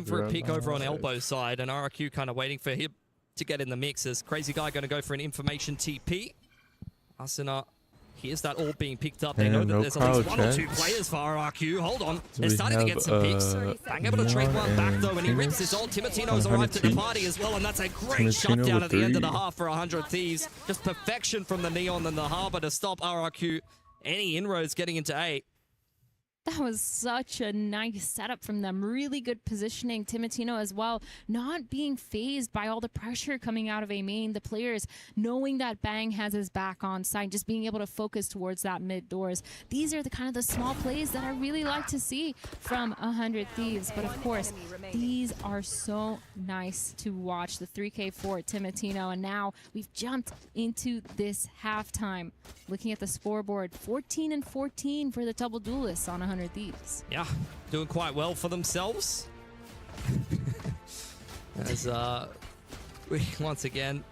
looking for a pick over on elbow side, and RRQ kind of waiting for him to get in the mix. As Crazy Guy going to go for an information TP. Asuna here's that all being picked up. They know that there's at least one or two players for RRQ. Hold on. They're starting to get some picks. Bang able to trade one back, though, and he rips his ult. Timotino's arrived at the party as well, and that's a great shutdown at the end of the half for 100 Thieves. Just perfection from the Neon and the Harbor to stop RRQ. Any inroads getting into A. That was such a nice setup from them. Really good positioning. Timotino as well, not being phased by all the pressure coming out of A main. The players knowing that Bang has his back on site, just being able to focus towards that mid doors. These are the kind of the small plays that I really like to see from 100 Thieves. But of course, these are so nice to watch. The 3K for Timotino, and now we've jumped into this halftime. Looking at the scoreboard, 14 and 14 for the double duelists on 100 Thieves. Yeah, doing quite well for themselves. As we once again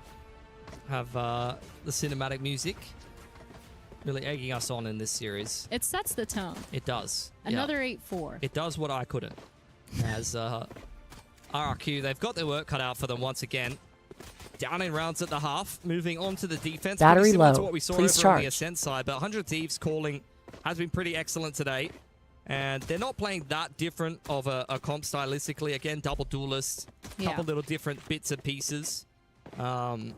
have the cinematic music really egging us on in this series. It sets the tone. It does. Another 8-4. It does what I couldn't. As RRQ, they've got their work cut out for them once again. Down in rounds at the half, moving on to the defense. Battery low. To what we saw Please over charge. on the Ascent side, but 100 Thieves calling has been pretty excellent today. And they're not playing that different of a comp stylistically. Again, double duelist, couple little different bits and pieces. I'm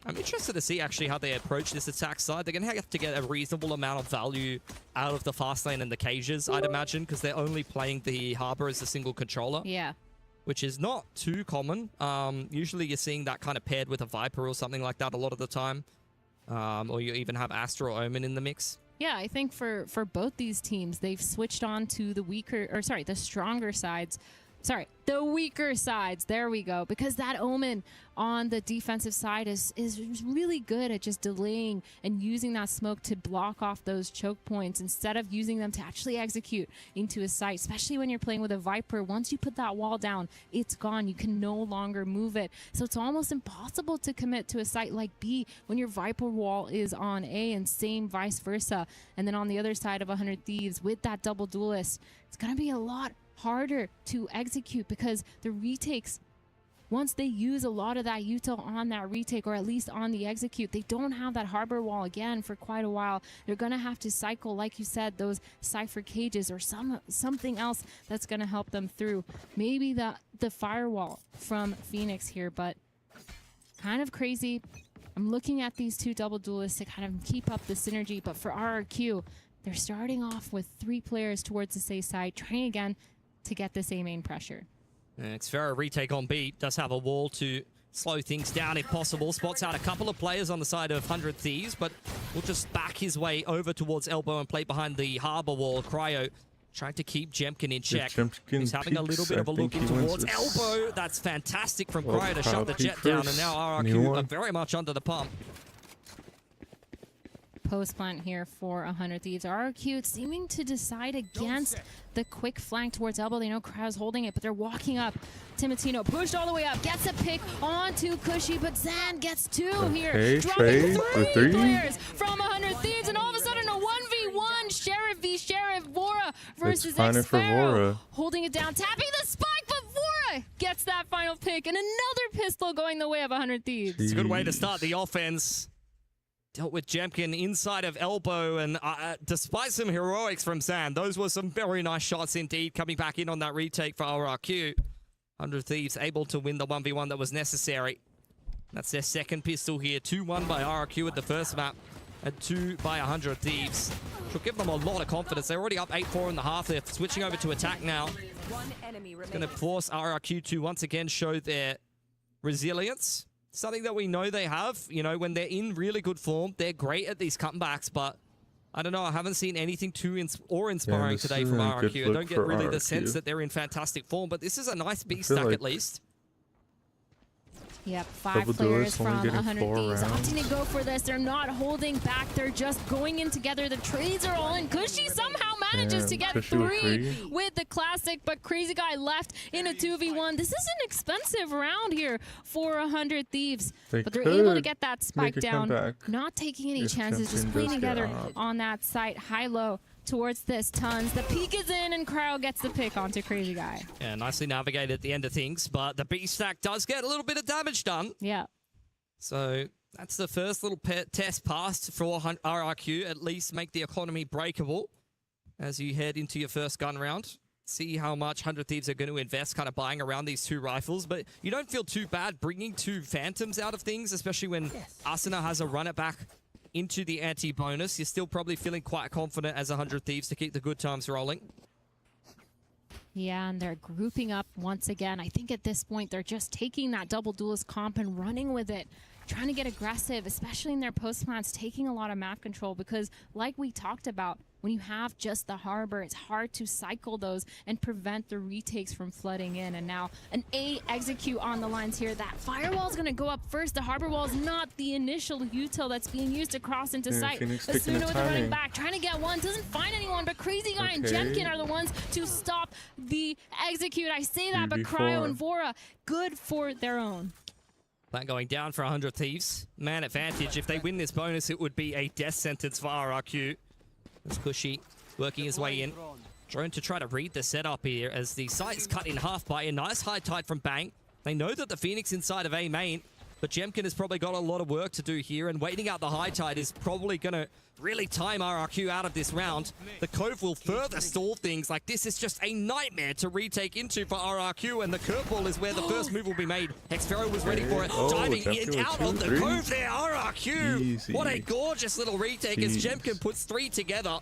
interested to see actually how they approach this attack side. They're going to have to get a reasonable amount of value out of the fast lane and the cages, I'd imagine, because they're only playing the Harbor as a single controller. Yeah. Which is not too common. Usually you're seeing that kind of paired with a Viper or something like that a lot of the time. Or you even have Astra or Omen in the mix. Yeah, I think for both these teams, they've switched on to the stronger sides. The weaker sides. There we go. Because that Omen on the defensive side is really good at just delaying and using that smoke to block off those choke points instead of using them to actually execute into a site, especially when you're playing with a Viper. Once you put that wall down, it's gone. You can no longer move it. So it's almost impossible to commit to a site like B when your Viper wall is on A, and same vice versa. And then on the other side of 100 Thieves with that double duelist, it's going to be a lot harder to execute because the retakes, once they use a lot of that util on that retake or at least on the execute, they don't have that harbor wall again for quite a while. They're going to have to cycle, like you said, those Cypher cages or something else that's going to help them through. Maybe the firewall from Phoenix here, but kind of crazy. I'm looking at these two double duelists to kind of keep up the synergy, but for RRQ, they're starting off with 3 players towards the safe side, trying again to get this A main pressure. Xfera retake on B does have a wall to slow things down if possible. Spots out a couple of players on the side of 100 Thieves, but will just back his way over towards elbow and play behind the harbor wall. Cryo trying to keep Jemkin in check. He's having a little bit of a look in towards elbow. That's fantastic from Cryo to shut the jet down, and now RRQ are very much under the pump. Post plant here for 100 Thieves. RRQ seeming to decide against the quick flank towards elbow. They know Crow's holding it, but they're walking up. Timotino pushed all the way up, gets a pick onto Cushy, but Zan gets 2 here. Dropping 3 players from 100 Thieves, and all of a sudden a 1v1 Sheriff v Sheriff. Vora versus Xfera. Holding it down, tapping the spike, but Vora gets that final pick, and another pistol going the way of 100 Thieves. It's a good way to start the offense. Dealt with Jemkin inside of elbow, and despite some heroics from Zan, those were some very nice shots indeed, coming back in on that retake for RRQ. 100 Thieves able to win the 1v1 that was necessary. That's their second pistol here. 2-1 by RRQ at the first map, and 2 by 100 Thieves. Which will give them a lot of confidence. They're already up 8-4 in the half. They're switching over to attack now. It's going to force RRQ to once again show their resilience. Something that we know they have. You know, when they're in really good form, they're great at these comebacks, but I don't know, I haven't seen anything too inspiring today from RRQ. I don't get really the sense that they're in fantastic form, but this is a nice B stack at least. Yep, 5 players from 100 Thieves opting to go for this. They're not holding back. They're just going in together. The trades are all in. Cushy somehow manages to get 3 with the classic, but Crazy Guy left in a 2v1. This is an expensive round here for 100 Thieves, but they're able to get that spike down. Not taking any chances, just playing together on that site. High-low towards this. Tons. The peek is in, and Cryo gets the pick onto Crazy Guy. Yeah, nicely navigated at the end of things, but the B stack does get a little bit of damage done. Yeah. So that's the first little test passed for RRQ. At least make the economy breakable as you head into your first gun round. See how much 100 Thieves are going to invest kind of buying around these 2 rifles. But you don't feel too bad bringing 2 Phantoms out of things, especially when Asuna has a run it back into the anti-bonus. You're still probably feeling quite confident as 100 Thieves to keep the good times rolling. Yeah, and they're grouping up once again. I think at this point, they're just taking that double duelist comp and running with it. Trying to get aggressive, especially in their post plants, taking a lot of map control because, like we talked about, when you have just the harbor, it's hard to cycle those and prevent the retakes from flooding in. And now an A execute on the lines here. That firewall is going to go up first. The harbor wall is not the initial util that's being used to cross into sight. Asuna with the running back, trying to get one, doesn't find anyone, but Crazy Guy and Jemkin are the ones to stop the execute. I say that, but Cryo and Vora, good for their own. That going down for 100 Thieves. Man advantage. If they win this bonus, it would be a death sentence for RRQ. It's Cushy working his way in. Drone to try to read the setup here as the site's cut in half by a nice high tide from Bang. They know that the Phoenix inside of A main, but Jemkin has probably got a lot of work to do here, and waiting out the high tide is probably going to really time RRQ out of this round. The Cove will further stall things. Like, this is just a nightmare to retake into for RRQ, and the curveball is where the first move will be made. Hexfero was ready for it, diving in out of the Cove there. RRQ, easy. What a gorgeous little retake as Jemkin puts 3 together.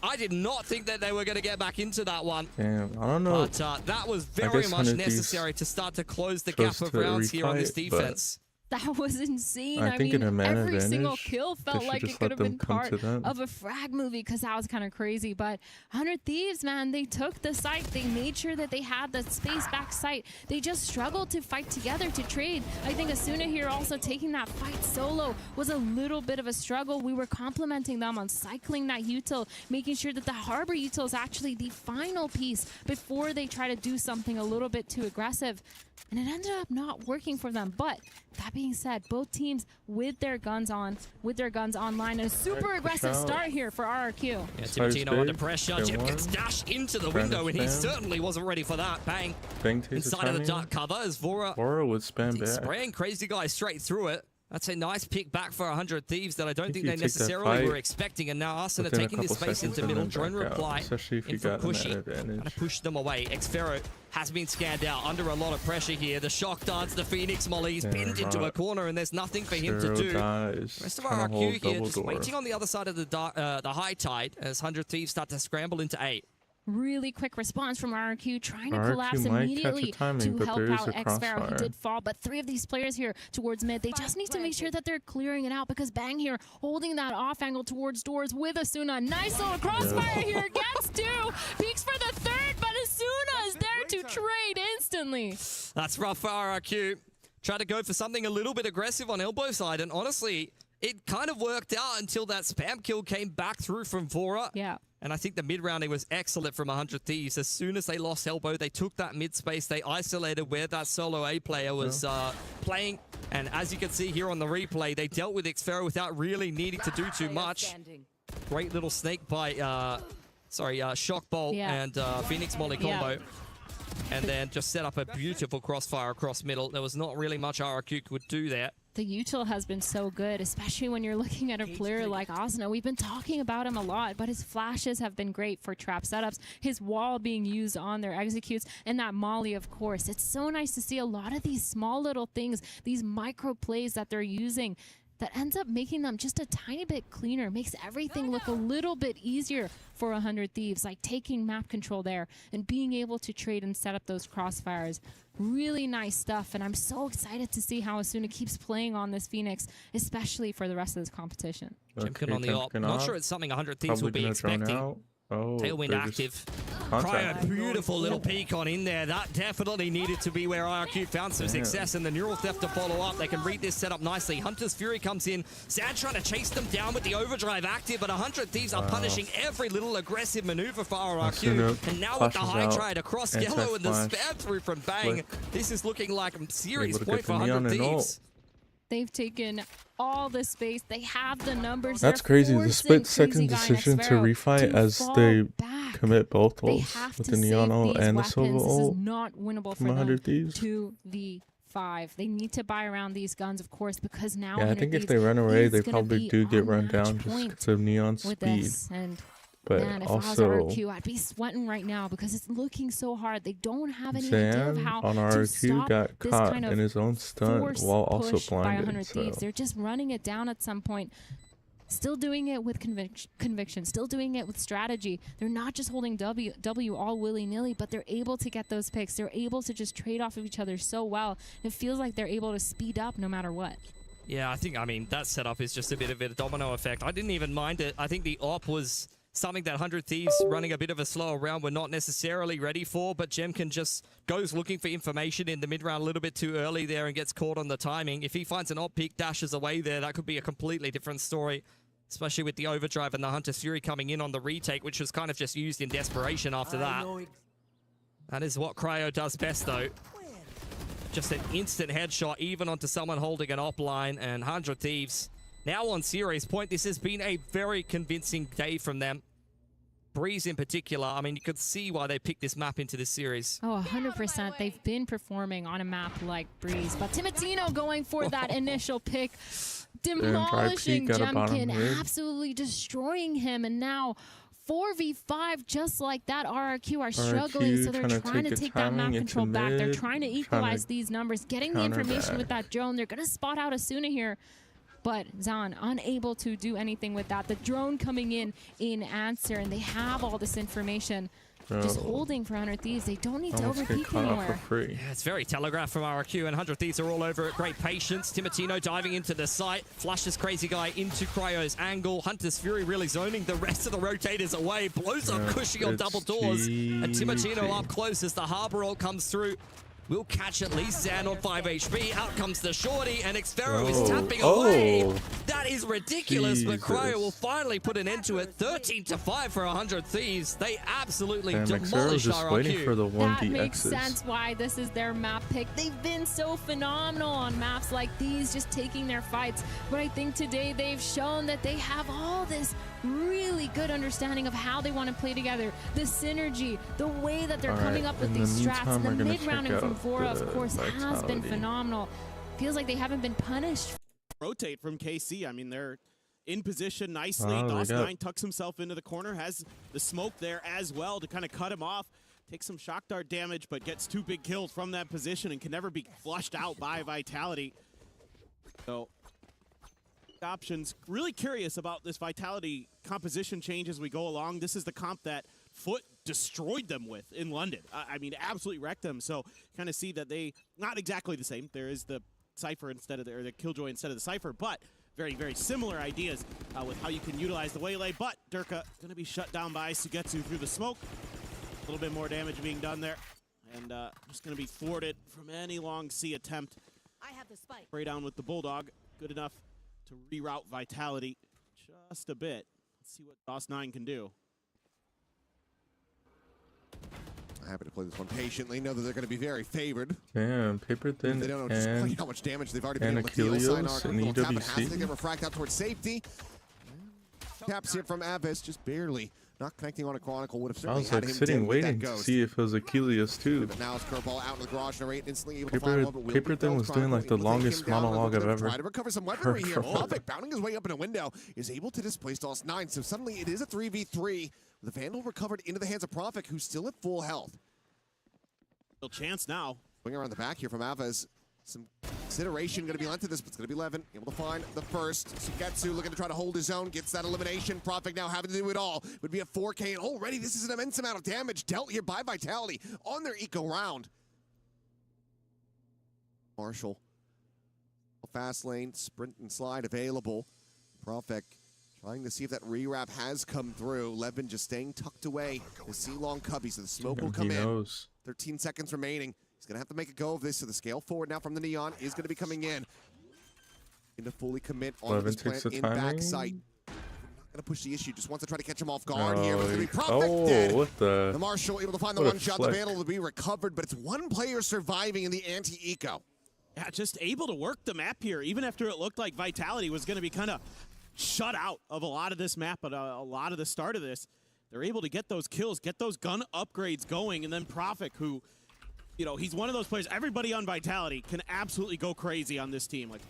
I did not think that they were going to get back into that one. Damn, I don't know. But that was very much necessary to start to close the gap of rounds here on this defense. That was insane. I think mean, in a every advantage, single kill felt like it could have been part of of a frag movie because that was kind of crazy. But 100 Thieves, man, they took the site. They made sure that they had the space back site. They just struggled to fight together to trade. I think Asuna here also taking that fight solo was a little bit of a struggle. We were complimenting them on cycling that util, making sure that the harbor util is actually the final piece before they try to do something a little bit too aggressive. And it ended up not working for them. But that being said, both teams with their guns on, online, and a super aggressive start here for RRQ. Yeah, Timotino under pressure. Jim gets dashed into the window, and he certainly wasn't ready for that. Bang. Inside of the dark cover as Vora would spam back. Spraying Crazy Guy straight through it. That's a nice pick back for 100 Thieves that I don't think they necessarily were expecting. And now Asuna taking this space into middle. Drone reply in from Pushy. Trying to push them away. Xfero has been scanned out under a lot of pressure here. The shock dance, the Phoenix Molly. He's pinned into a corner and there's nothing for him to do. Rest of RRQ here just waiting on the other side of the high tide as 100 Thieves start to scramble into 8. Really quick response from RRQ, trying to collapse immediately to help out Xfero. He did fall, but 3 of these players here towards mid, they just need to make sure that they're clearing it out because Bang here holding that off angle towards doors with Asuna. Nice little crossfire here, gets 2, peeks for the 3rd, but Asuna is there to trade instantly. That's rough for RRQ. Tried to go for something a little bit aggressive on elbow side, and honestly, it kind of worked out until that spam kill came back through from Vora. Yeah. And I think the mid-rounding was excellent from 100 Thieves. As soon as they lost elbow, they took that mid-space. They isolated where that solo A player was playing. And as you can see here on the replay, they dealt with Xfero without really needing to do too much. Great little snake by, Shock Bolt and Phoenix Molly combo. And then just set up a beautiful crossfire across middle. There was not really much RRQ could do there. The util has been so good, especially when you're looking at a player like Asuna. We've been talking about him a lot, but his flashes have been great for trap setups, his wall being used on their executes, and that molly, of course. It's so nice to see a lot of these small little things, these micro plays that they're using that ends up making them just a tiny bit cleaner, makes everything look a little bit easier for 100 Thieves, like taking map control there and being able to trade and set up those crossfires. Really nice stuff, and I'm so excited to see how Asuna keeps playing on this Phoenix, especially for the rest of this competition. Jemkin on the op. Not sure it's something 100 Thieves will be expecting. Tailwind active. Cryo, beautiful little peek on in there. That definitely needed to be where RRQ found some success, and the neural theft to follow up. They can read this setup nicely. Hunter's Fury comes in. Sad trying to chase them down with the overdrive active, but 100 Thieves are punishing every little aggressive maneuver for RRQ. And now with the high trade across yellow and the spam through from Bang, this is looking like a serious point for 100 Thieves. They've taken all the space. They have the numbers. That's They're crazy. The forcing split-second Crazy Guy decision to and refight to as fall they back. commit both They ults have with to the Neon save ult these and the weapons. Silver This is ult not winnable from for 100 them. Thieves. 2v5. They need to buy around these guns, of course, because now Yeah, I 100 think if Thieves they run away, is they gonna probably be do get on run match down just point because of Neon with speed. this. And But man, if I was also, RQ, I'd be sweating right now because it's looking so hard. They don't have any idea of Zan how on to RQ stop got this caught kind in of his own stunt force while also push by 100 blinded. Thieves. So They're just running it down at some point. Still doing it with conviction, still doing it with strategy. They're not just holding W all willy-nilly, but they're able to get those picks. They're able to just trade off of each other so well. It feels like they're able to speed up no matter what. Yeah, I mean, that setup is just a bit of a domino effect. I didn't even mind it. I think the op was something that 100 Thieves running a bit of a slower round were not necessarily ready for, but Jemkin just goes looking for information in the mid-round a little bit too early there and gets caught on the timing. If he finds an op pick, dashes away there, that could be a completely different story, especially with the overdrive and the Hunter's Fury coming in on the retake, which was kind of just used in desperation after that. That is what Cryo does best, though. Just an instant headshot, even onto someone holding an op line, and 100 Thieves now on serious point. This has been a very convincing day from them. Breeze in particular, I mean, you could see why they picked this map into this series. Oh, 100%. They've been performing on a map like Breeze, but Timotino going for that initial pick, demolishing Jemkin, absolutely destroying him, and now 4v5 just like that. RRQ are struggling, so they're trying to take that map control back. They're trying to equalize these numbers, getting the information with that drone. They're going to spot out Asuna here, but Zan unable to do anything with that. The drone coming in answer, and they have all this information. Just holding for 100 Thieves. They don't need to overpeak anymore. Yeah, it's very telegraphed from RQ, and 100 Thieves are all over it. Great patience. Timotino diving into the site. Flushes Crazy Guy into Cryo's angle. Hunter's Fury really zoning the rest of the rotators away. Blows up Cushy on double doors. And Timotino up close as the Harbor ult comes through. Will catch at least Zan on 5 HP. Out comes the shorty, and Xfero is tapping away. That is ridiculous, but Cryo will finally put an end to it. 13-5 for 100 Thieves. They absolutely demolished just waiting RQ. for the 1D That makes X's. sense why this is their map pick. They've been so phenomenal on maps like these, just taking their fights. But I think today they've shown that they have all this really good understanding of how they want to play together, the synergy, the way that they're coming up with these strats. And the mid-rounding from Vora, of course, has been phenomenal. Feels like they haven't been punished. Rotate from KC. I mean, they're in position nicely. DOS9 tucks himself into the corner, has the smoke there as well to kind of cut him off. Takes some shock dart damage, but gets 2 big kills from that position and can never be flushed out by Vitality. So options. Really curious about this Vitality composition change as we go along. This is the comp that Foot destroyed them with in London. I mean, absolutely wrecked them. So kind of see that they, not exactly the same. There is the Cypher instead of the Killjoy instead of the Cypher, but very, very similar ideas with how you can utilize the Waylay. But Durka going to be shut down by Sugetsu through the smoke. A little bit more damage being done there. And just going to be thwarted from any long C attempt. I have the spike. Spray down with the Bulldog. Good enough to reroute Vitality just a bit. Let's see what DOS9 can do. Happy to play this one patiently. Know that they're going to be very favored. Damn, Paper Thin They don't know just quite how much damage they've already been able to deal. Achilles and EWC. They get refract out towards safety. Caps here from Abyss, just barely. Not connecting on a Chronicle. Would have I certainly was had like him sitting dead with waiting that to ghost. see if it was Achilles too. But now it's Curveball out in the garage. Narrate instantly able to find one, but will Paper Thin was doing like the longest monologue I've ever Try to recover some weaponry here. Prophet bounding his way up in a window is able to displace DOS9. So suddenly it is a 3v3 with the Vandal recovered into the hands of Prophet, who's still at full health. Still chance now. Swing around the back here from Avaz. Some consideration going to be lent to this, but it's going to be Levin able to find the first. Sugetsu looking to try to hold his own, gets that elimination. Prophet now having to do it all. Would be a 4K, and already this is an immense amount of damage dealt here by Vitality on their eco round. Marshall. Fast lane, sprint and slide available. Prophet trying to see if that rewrap has come through. Levin just staying tucked away. The C-long cubby, so the smoke will come in. 13 seconds remaining. He's going to have to make a go of this, so the scale forward now from the Neon is going to be coming in. To fully commit on this plant in backside. Not going to push the issue, just wants to try to catch him off guard here. It's going to be Prophet dead. What the Marshall able to find the one shot. The Vandal will be recovered, but it's one player surviving in the anti-eco. Yeah, just able to work the map here, even after it looked like Vitality was going to be kind of shut out of a lot of this map, but a lot of the start of this. They're able to get those kills, get those gun upgrades going, and then Profik, who, you know, he's one of those players. Everybody on Vitality can absolutely go crazy on this team. Like,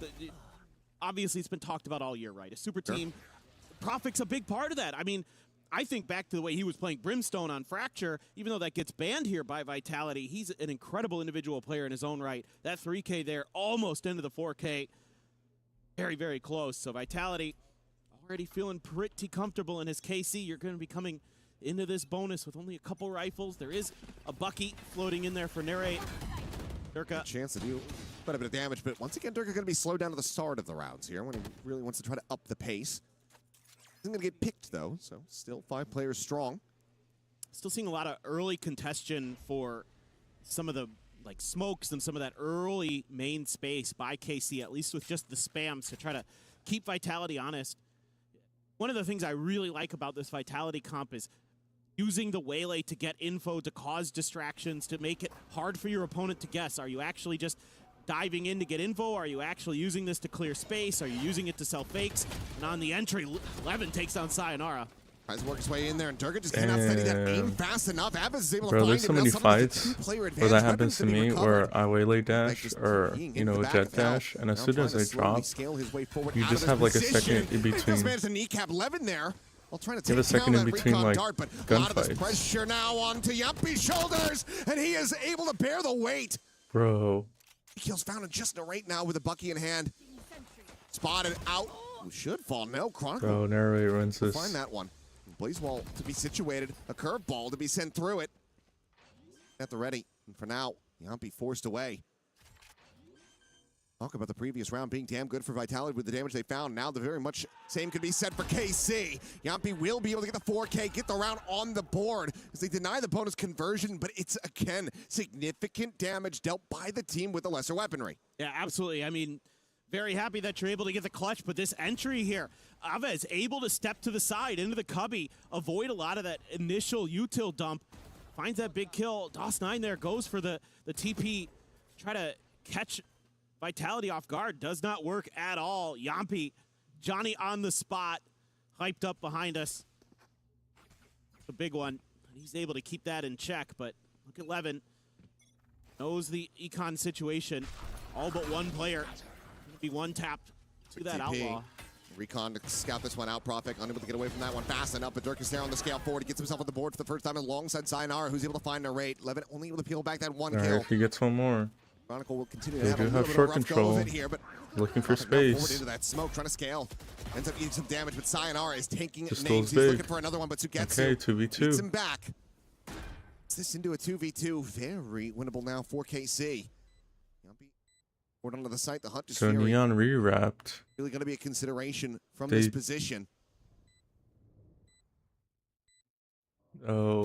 obviously, it's been talked about all year, right? A super team. Profik's a big part of that. I mean, I think back to the way he was playing Brimstone on Fracture, even though that gets banned here by Vitality, he's an incredible individual player in his own right. That 3K there, almost into the 4K. Very, very close. So Vitality already feeling pretty comfortable in his KC. You're going to be coming into this bonus with only a couple rifles. There is a Bucky floating in there for Nere. Durka. Chance to do quite a bit of damage, but once again, Durka going to be slowed down to the start of the rounds here when he really wants to try to up the pace. Isn't going to get picked, though, so still 5 players strong. Still seeing a lot of early congestion for some of the like smokes and some of that early main space by KC, at least with just the spams to try to keep Vitality honest. One of the things I really like about this Vitality comp is using the Waylay to get info, to cause distractions, to make it hard for your opponent to guess. Are you actually just diving in to get info? Are you actually using this to clear space? Are you using it to sell fakes? And on the entry, Levin takes down Sayonara. Tries to work his way in there, and Durka just cannot study that aim fast enough. Abbas is able to Bro, find there's so many fights where that happens to me, where I waylay dash or, you know, jet dash, and as soon as I drop, you just have like a second in between. You have a second in between, like, gunfights. Pressure now onto Yuppie's shoulders, and he is able to bear the weight. Bro. Kills found in just right now with a Bucky in hand. Spotted out. Should fall. No, Chronicle. Bro, narrate runs this. Find that one. Blaze wall to be situated. A curveball to be sent through it. At the ready. And for now, Yuppie forced away. Talk about the previous round being damn good for Vitality with the damage they found. Now the very much same could be said for KC. Yuppie will be able to get the 4K, get the round on the board as they deny the bonus conversion, but it's, again, significant damage dealt by the team with the lesser weaponry. Yeah, absolutely. I mean, very happy that you're able to get the clutch, but this entry here, Aves able to step to the side into the cubby, avoid a lot of that initial util dump, finds that big kill. DOS9 there goes for the TP, try to catch Vitality off guard. Does not work at all. Yuppie, Johnny on the spot, hyped up behind us. The big one. He's able to keep that in check, but look at Levin. Knows the econ situation. All but one player. Be one tapped to that outlaw. Recon to scout this one out. Profik unable to get away from that one fast enough, but Dirk is there on the scale forward. He gets himself on the board for the first time alongside Sayonara, who's able to find a rate. Levin only able to peel back that one kill. If he gets one more. Chronicle will continue They to have do a have little short bit of rough control. go of it here, but Looking for forward space. into that smoke, trying to scale. Ends up eating some damage, but Sayonara is taking Just names. goes He's big. looking for another one, but Sugetsu Okay, 2v2. beats him back. Gets this into a 2v2. Very winnable now for KC. Forward onto the site, the Hunt is So Neon re-wrapped. really going to be a consideration from this position. Oh,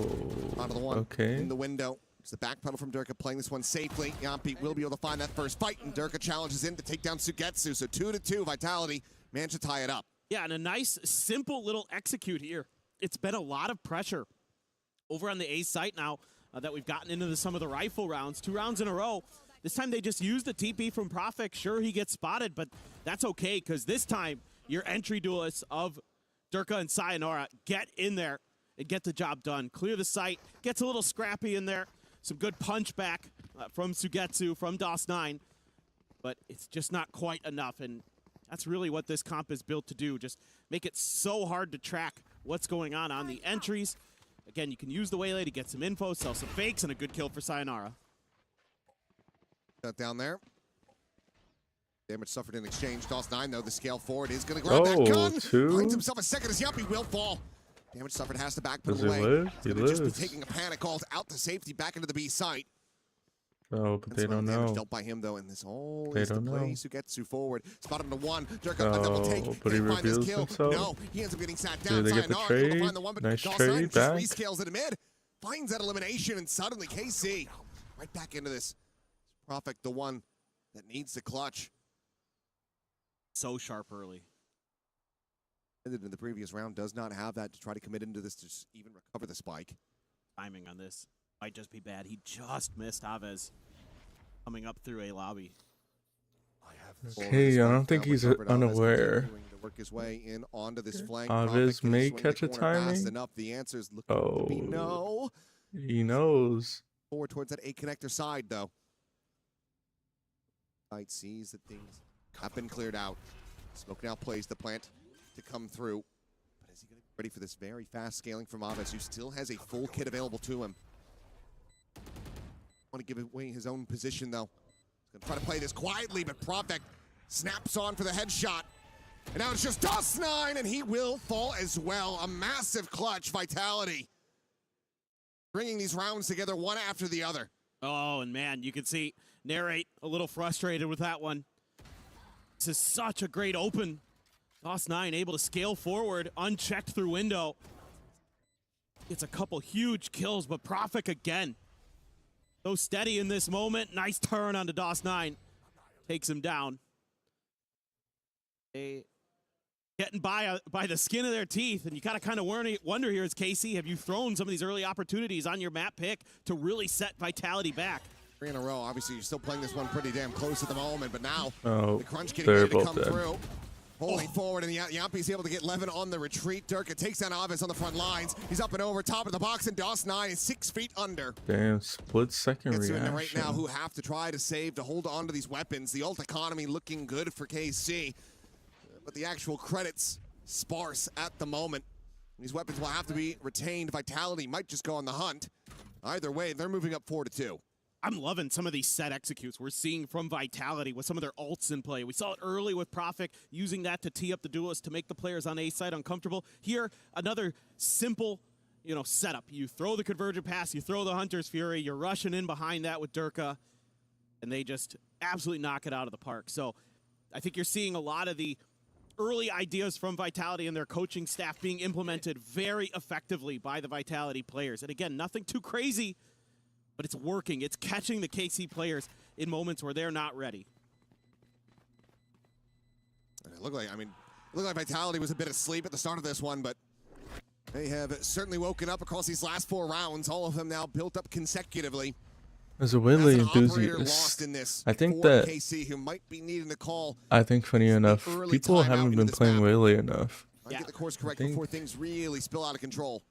Onto the one okay. in the window. It's the back pedal from Durka playing this one safely. Yuppie will be able to find that first fight, and Durka challenges in to take down Sugetsu. So 2-2, Vitality managed to tie it up. Yeah, and a nice, simple little execute here. It's been a lot of pressure over on the A site now that we've gotten into some of the rifle rounds. 2 rounds in a row. This time they just used the TP from Profik. Sure, he gets spotted, but that's okay, because this time your entry duelists of Durka and Sayonara get in there and get the job done. Clear the site, gets a little scrappy in there. Some good punch back from Sugetsu, from DOS9, but it's just not quite enough, and that's really what this comp is built to do, just make it so hard to track what's going on the entries. Again, you can use the Waylay to get some info, sell some fakes, and a good kill for Sayonara. Shut down there. Damage suffered in exchange. DOS9, though, the scale forward is going to grab that gun. Finds himself a second as Yuppie will fall. Damage suffered, has to back put away. Live? He's going to just be taking a panic call out to safety, back into the B site. Oh, but they don't know. Dealt by him, though, and this all They is the don't know. play. Sugetsu forward. Spot him to one. Durka, a double take. But he Can't find his reveals kill. himself. No, he ends up getting sat down. Did they get the Sayonara able to trade? find the one, but Nice DOS9 trade just back. rescales it amid. Finds that elimination, and suddenly KC right back into this. Profik, the one that needs the clutch. So sharp early. In the previous round does not have that to try to commit into this to even recover the spike. Timing on this might just be bad. He just missed Aves coming up through a lobby. Okay, I don't think he's unaware. Work his way in onto this flank. Aviz may catch a timing. The answer is looking to be no. He knows. Forward towards that A connector side, though. Sight sees that things have been cleared out. Smoke now plays the plant to come through. But is he going to be ready for this very fast scaling from Aviz, who still has a full kit available to him? Want to give away his own position, though. He's going to try to play this quietly, but Profek snaps on for the headshot. And now it's just Dust9, and he will fall as well. A massive clutch Vitality. Bringing these rounds together one after the other. Oh, and man, you can see Narrate a little frustrated with that one. This is such a great open. Dust9 able to scale forward, unchecked through window. It's a couple huge kills, but Profek again. So steady in this moment. Nice turn onto Dust9. Takes him down. They getting by the skin of their teeth, and you gotta kind of wonder here as KC, have you thrown some of these early opportunities on your map pick to really set Vitality back? 3 in a row. Obviously, you're still playing this one pretty damn close at the moment, but now the crunch getting they're ready to both come dead. through. Pulling forward, and Yampi's able to get Levin on the retreat. Durka takes down Aviz on the front lines. He's up and over, top of the box, and Dust9 is 6 feet under. Damn, split second Gets reaction. in right now, who have to try to save, to hold on to these weapons. The ult economy looking good for KC, but the actual credits sparse at the moment. These weapons will have to be retained. Vitality might just go on the hunt. Either way, they're moving up 4-2. I'm loving some of these set executes we're seeing from Vitality with some of their ults in play. We saw it early with Profek, using that to tee up the duelist to make the players on A side uncomfortable. Here, another simple, setup. You throw the Convergent Pass, you throw the Hunter's Fury, you're rushing in behind that with Durka, and they just absolutely knock it out of the park. So I think you're seeing a lot of the early ideas from Vitality and their coaching staff being implemented very effectively by the Vitality players. And again, nothing too crazy, but it's working. It's catching the KC players in moments where they're not ready. And it looked like Vitality was a bit asleep at the start of this one, but they have certainly woken up across these last 4 rounds. All of them now built up consecutively. As a Waylay enthusiast, I think that KC, who might be needing to call. I think funny enough, people haven't been playing Waylay enough. Get the course correct before things really spill out of control.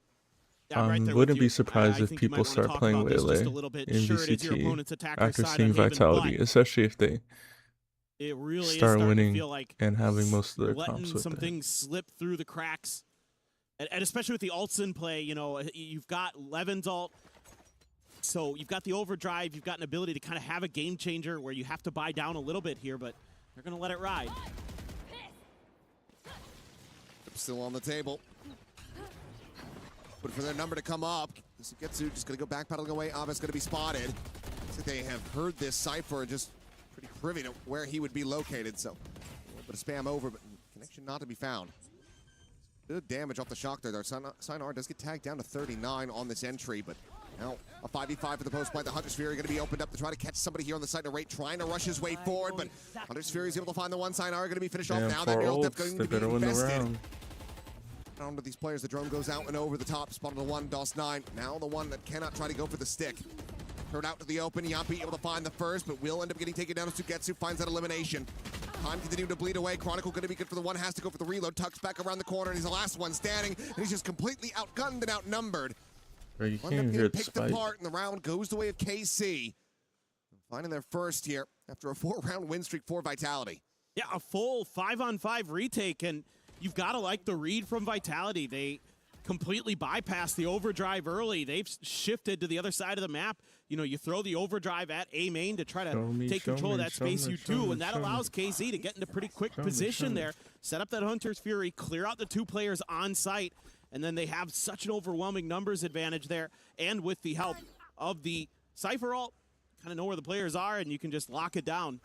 Yeah, wouldn't be surprised if people start playing Waylay in VCT after seeing Vitality, especially if they start winning and having most of their comps with some things slip through the cracks. And especially with the ults in play, you've got Levin's ult, so you've got the overdrive, you've got an ability to kind of have a game changer where you have to buy down a little bit here, but they're going to let it ride. Still on the table. But for their number to come up, Sugetsu just going to go backpedaling away. Aviz going to be spotted. Looks like they have heard this Cypher, just pretty privy to where he would be located. So a little bit of spam over, but connection not to be found. Good damage off the shock there. Sinar does get tagged down to 39 on this entry, but now a 5v5 for the post plant. The Hunter's Fury going to be opened up to try to catch somebody here on the side of Rate, trying to rush his way forward, but Hunter's Fury is able to find the one. Sinar going to be finished off now. That neural depth going to be invested. Down to these players, the drone goes out and over the top, spotted the one, Dust9. Now the one that cannot try to go for the stick. Turned out to the open, Yampi able to find the first, but will end up getting taken down as Sugetsu finds that elimination. Time continuing to bleed away. Chronicle going to be good for the one, has to go for the reload. Tucks back around the corner, and he's the last one standing, and he's just completely outgunned and outnumbered. You can't even hear it picked spike. apart, and the round goes the way of KC. Finding their first here after a 4-round win streak for Vitality. Yeah, a full 5-on-5 retake, and you've got to like the read from Vitality. They completely bypassed the overdrive early. They've shifted to the other side of the map. You throw the overdrive at A main to try to take control of that space. You do, and that allows KC to get into pretty quick position there. Set up that Hunter's Fury, clear out the 2 players on site, and then they have such an overwhelming numbers advantage there. And with the help of the Cypher ult, kind of know where the players are, and you can just lock it down.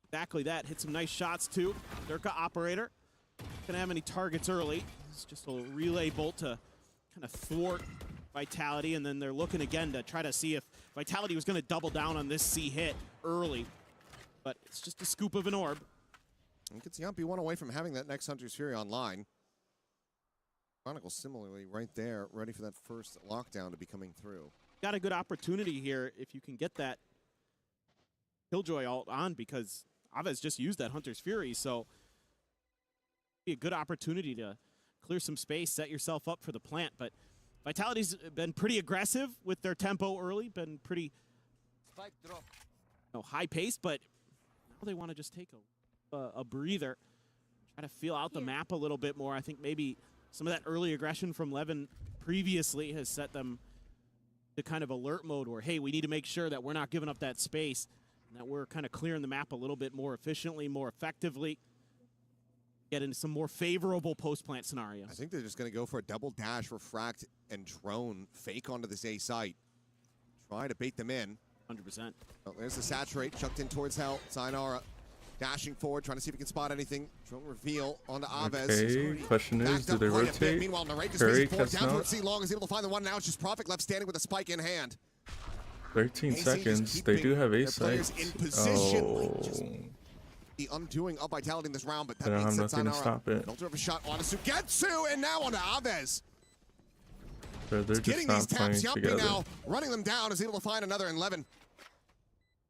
Exactly that. Hit some nice shots too. Durka Operator. Gonna have any targets early. It's just a relay bolt to kind of thwart Vitality, and then they're looking again to try to see if Vitality was gonna double down on this C hit early. But it's just a scoop of an orb. And gets Yampi one away from having that next Hunter's Fury online. Chronicle similarly right there, ready for that first lockdown to be coming through. Got a good opportunity here if you can get that Killjoy ult on, because Aves just used that Hunter's Fury, so be a good opportunity to clear some space, set yourself up for the plant. But Vitality's been pretty aggressive with their tempo early, been pretty high-paced, but now they want to just take a breather, try to feel out the map a little bit more. I think maybe some of that early aggression from Levin previously has set them to kind of alert mode where, hey, we need to make sure that we're not giving up that space and that we're kind of clearing the map a little bit more efficiently, more effectively, get into some more favorable post-plant scenarios. I think they're just going to go for a double dash, refract, and drone fake onto this A site. Try to bait them in. 100%. Oh, there's the saturate, chucked in towards Hell. Sayonara dashing forward, trying to see if he can spot anything. Drone reveal onto Aves. Okay, question is, do they rotate? Meanwhile, Narrate just PRX forward down towards not. C-Long, is able to find the one. Now it's just Profit left standing with a spike in hand. 13 seconds. They do have A sites. Oh. The undoing of Vitality in this round, but that They don't means have that nothing to stop it. Filter of a shot on Sugetsu, and now on to Aves. They're just Getting not these taps, playing Yumpy together. now, running them down, is able to find another 11.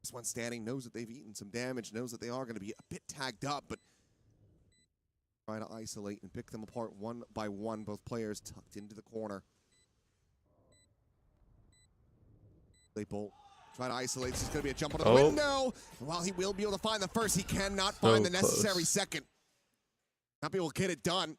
This one standing, knows that they've eaten some damage, knows that they are going to be a bit tagged up, but try to isolate and pick them apart one by one, both players tucked into the corner. They bolt. Try to isolate. This is going to be a jump onto the window. And while he will be able to find the first, he cannot find the necessary second. Not be able to get it done.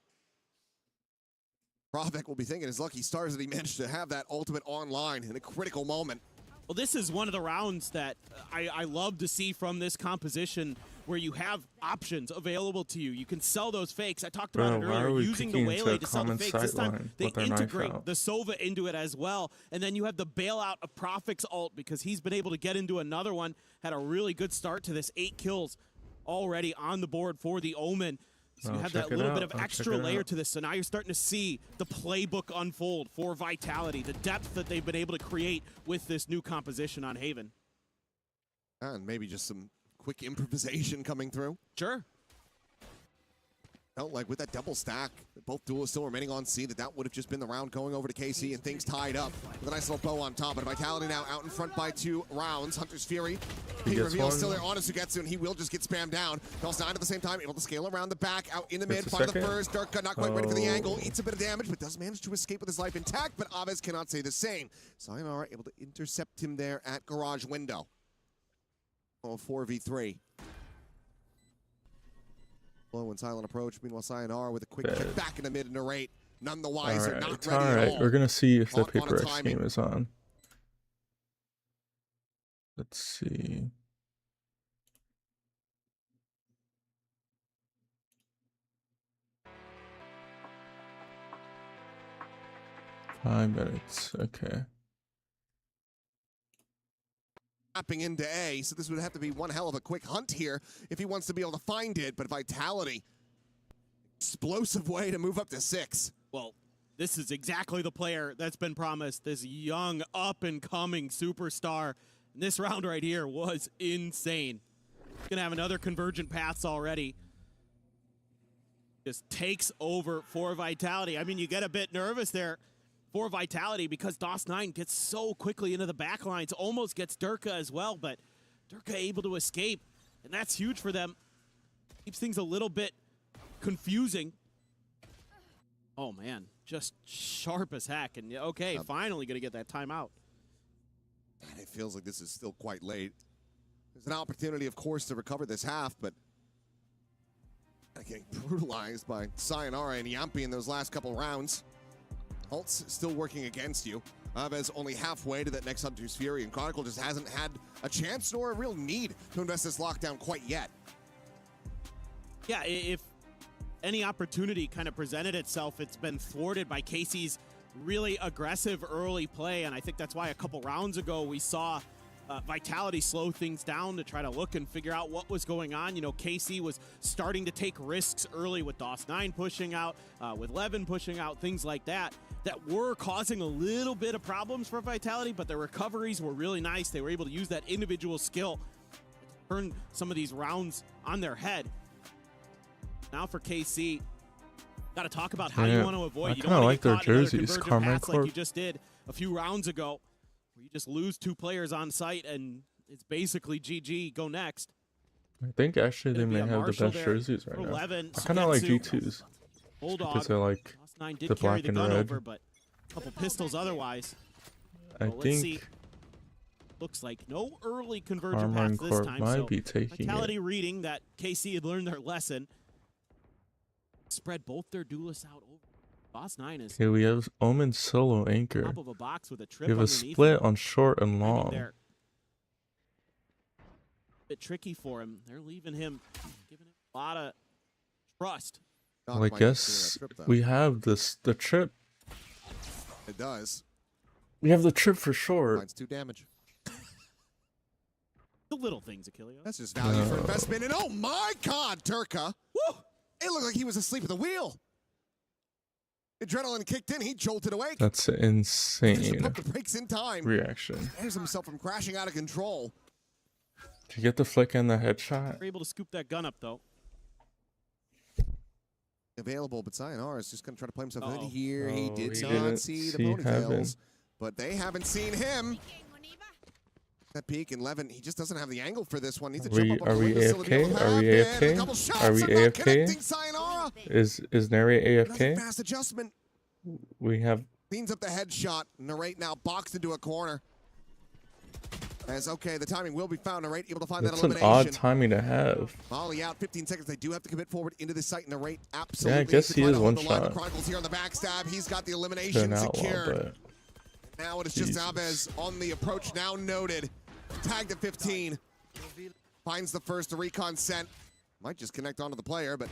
Profek will be thinking his lucky stars that he managed to have that ultimate online in a critical moment. Well, this is one of the rounds that I love to see from this composition, where you have options available to you. You can sell those fakes. I talked about it earlier, using the Waylay to sell the fakes. This time, they integrate the Sova into it as well. And then you have the bailout of Profix ult, because he's been able to get into another one. Had a really good start to this. 8 kills already on the board for the Omen. So you have that little bit of extra layer to this. So now you're starting to see the playbook unfold for Vitality, the depth that they've been able to create with this new composition on Haven. And maybe just some quick improvisation coming through. Sure. Felt like with that double stack, both duelists still remaining on C, that would have just been the round going over to KC and things tied up with a nice little bow on top. But Vitality now out in front by 2 rounds. Hunter's Fury. He reveals still there on to Sugetsu, and he will just get spammed down. Pulse 9 at the same time, able to scale around the back, out in the mid, finds the first. Durka not quite ready for the angle, eats a bit of damage, but does manage to escape with his life intact, but Aves cannot say the same. Sayonara able to intercept him there at garage window. 4v3. Slow and silent approach. Meanwhile, Sayonara with a quick kick back in the mid and Narrate. None the wiser, not ready at all. We're going to see if the PRX game is on. Let's see. Five minutes. Okay. Tapping into A, so this would have to be one hell of a quick hunt here if he wants to be able to find it, but Vitality, explosive way to move up to 6. Well, this is exactly the player that's been promised, this young, up-and-coming superstar. And this round right here was insane. Gonna have another convergent paths already. Just takes over for Vitality. I mean, you get a bit nervous there for Vitality because DOS9 gets so quickly into the back lines, almost gets Durka as well, but Durka able to escape, and that's huge for them. Keeps things a little bit confusing. Oh man, just sharp as heck, and okay, finally gonna get that timeout. And it feels like this is still quite late. There's an opportunity, of course, to recover this half, but getting brutalized by Sayonara and Yumpy in those last couple rounds. Ult's still working against you. Aves only halfway to that next Hunter's Fury, and Chronicle just hasn't had a chance nor a real need to invest this lockdown quite yet. Yeah, if any opportunity kind of presented itself, it's been thwarted by Casey's really aggressive early play, and I think that's why a couple rounds ago we saw Vitality slow things down to try to look and figure out what was going on. You know, KC was starting to take risks early with DOS9 pushing out, with Levin pushing out, things like that were causing a little bit of problems for Vitality, but their recoveries were really nice. They were able to use that individual skill to turn some of these rounds on their head. Now for KC, got to talk about how you want to avoid. You don't want to get caught in another convergent pass like you just did a few rounds ago, where you just lose 2 players on site and it's basically GG, go next. I think actually they may have the best jerseys right now. I kind of like G2s because I like the black and red. But a couple pistols otherwise. I think looks like no early conversion Armor paths this Corp time. might So be taking Vitality it. reading that KC had learned their lesson. Spread both their duelists out over. Boss 9 is Okay, we have Omen solo anchor. top of a box with a trip We have a underneath split him. on short and I mean, long. they're a bit tricky for him. They're leaving him, giving him a lot of trust. Well, I guess we have the trip. It does. We have the trip for short. Finds 2 damage. The little things, Achilles. That's just value for investment. And oh my God, Turka. Woo! It looked like he was asleep at the wheel. Adrenaline kicked in. He jolted awake. That's insane. Pump the brakes in time. Reaction. There's himself from crashing out of control. Did you get the flick and the headshot? They're able to scoop that gun up though. Available, but Sayonara is just going to try to play himself in here. He did he not didn't see the see ponytails, heaven. but they haven't seen him. That peak, and Levin, he just doesn't have the angle for this one. Needs to jump up Are the we windowsill to be able to AFK? Are we have in. A couple AFK? shots Are we not connecting AFK? Sayonara. Is Nary Another AFK? fast adjustment. We have Cleans up the headshot. Narrate now boxed into a corner. As okay, the timing will be found. Narrate able to find that's that an elimination. odd timing to have. Molly out, 15 seconds. They do have to commit forward into the site. Narrate absolutely. Yeah, I guess he is one The shot. Chronicles here on the backstab. He's got the An elimination outlaw, secured. but Now it is just Aves on the approach. Now noted. Tagged at 15. Finds the first recon sent. Might just connect onto the player, but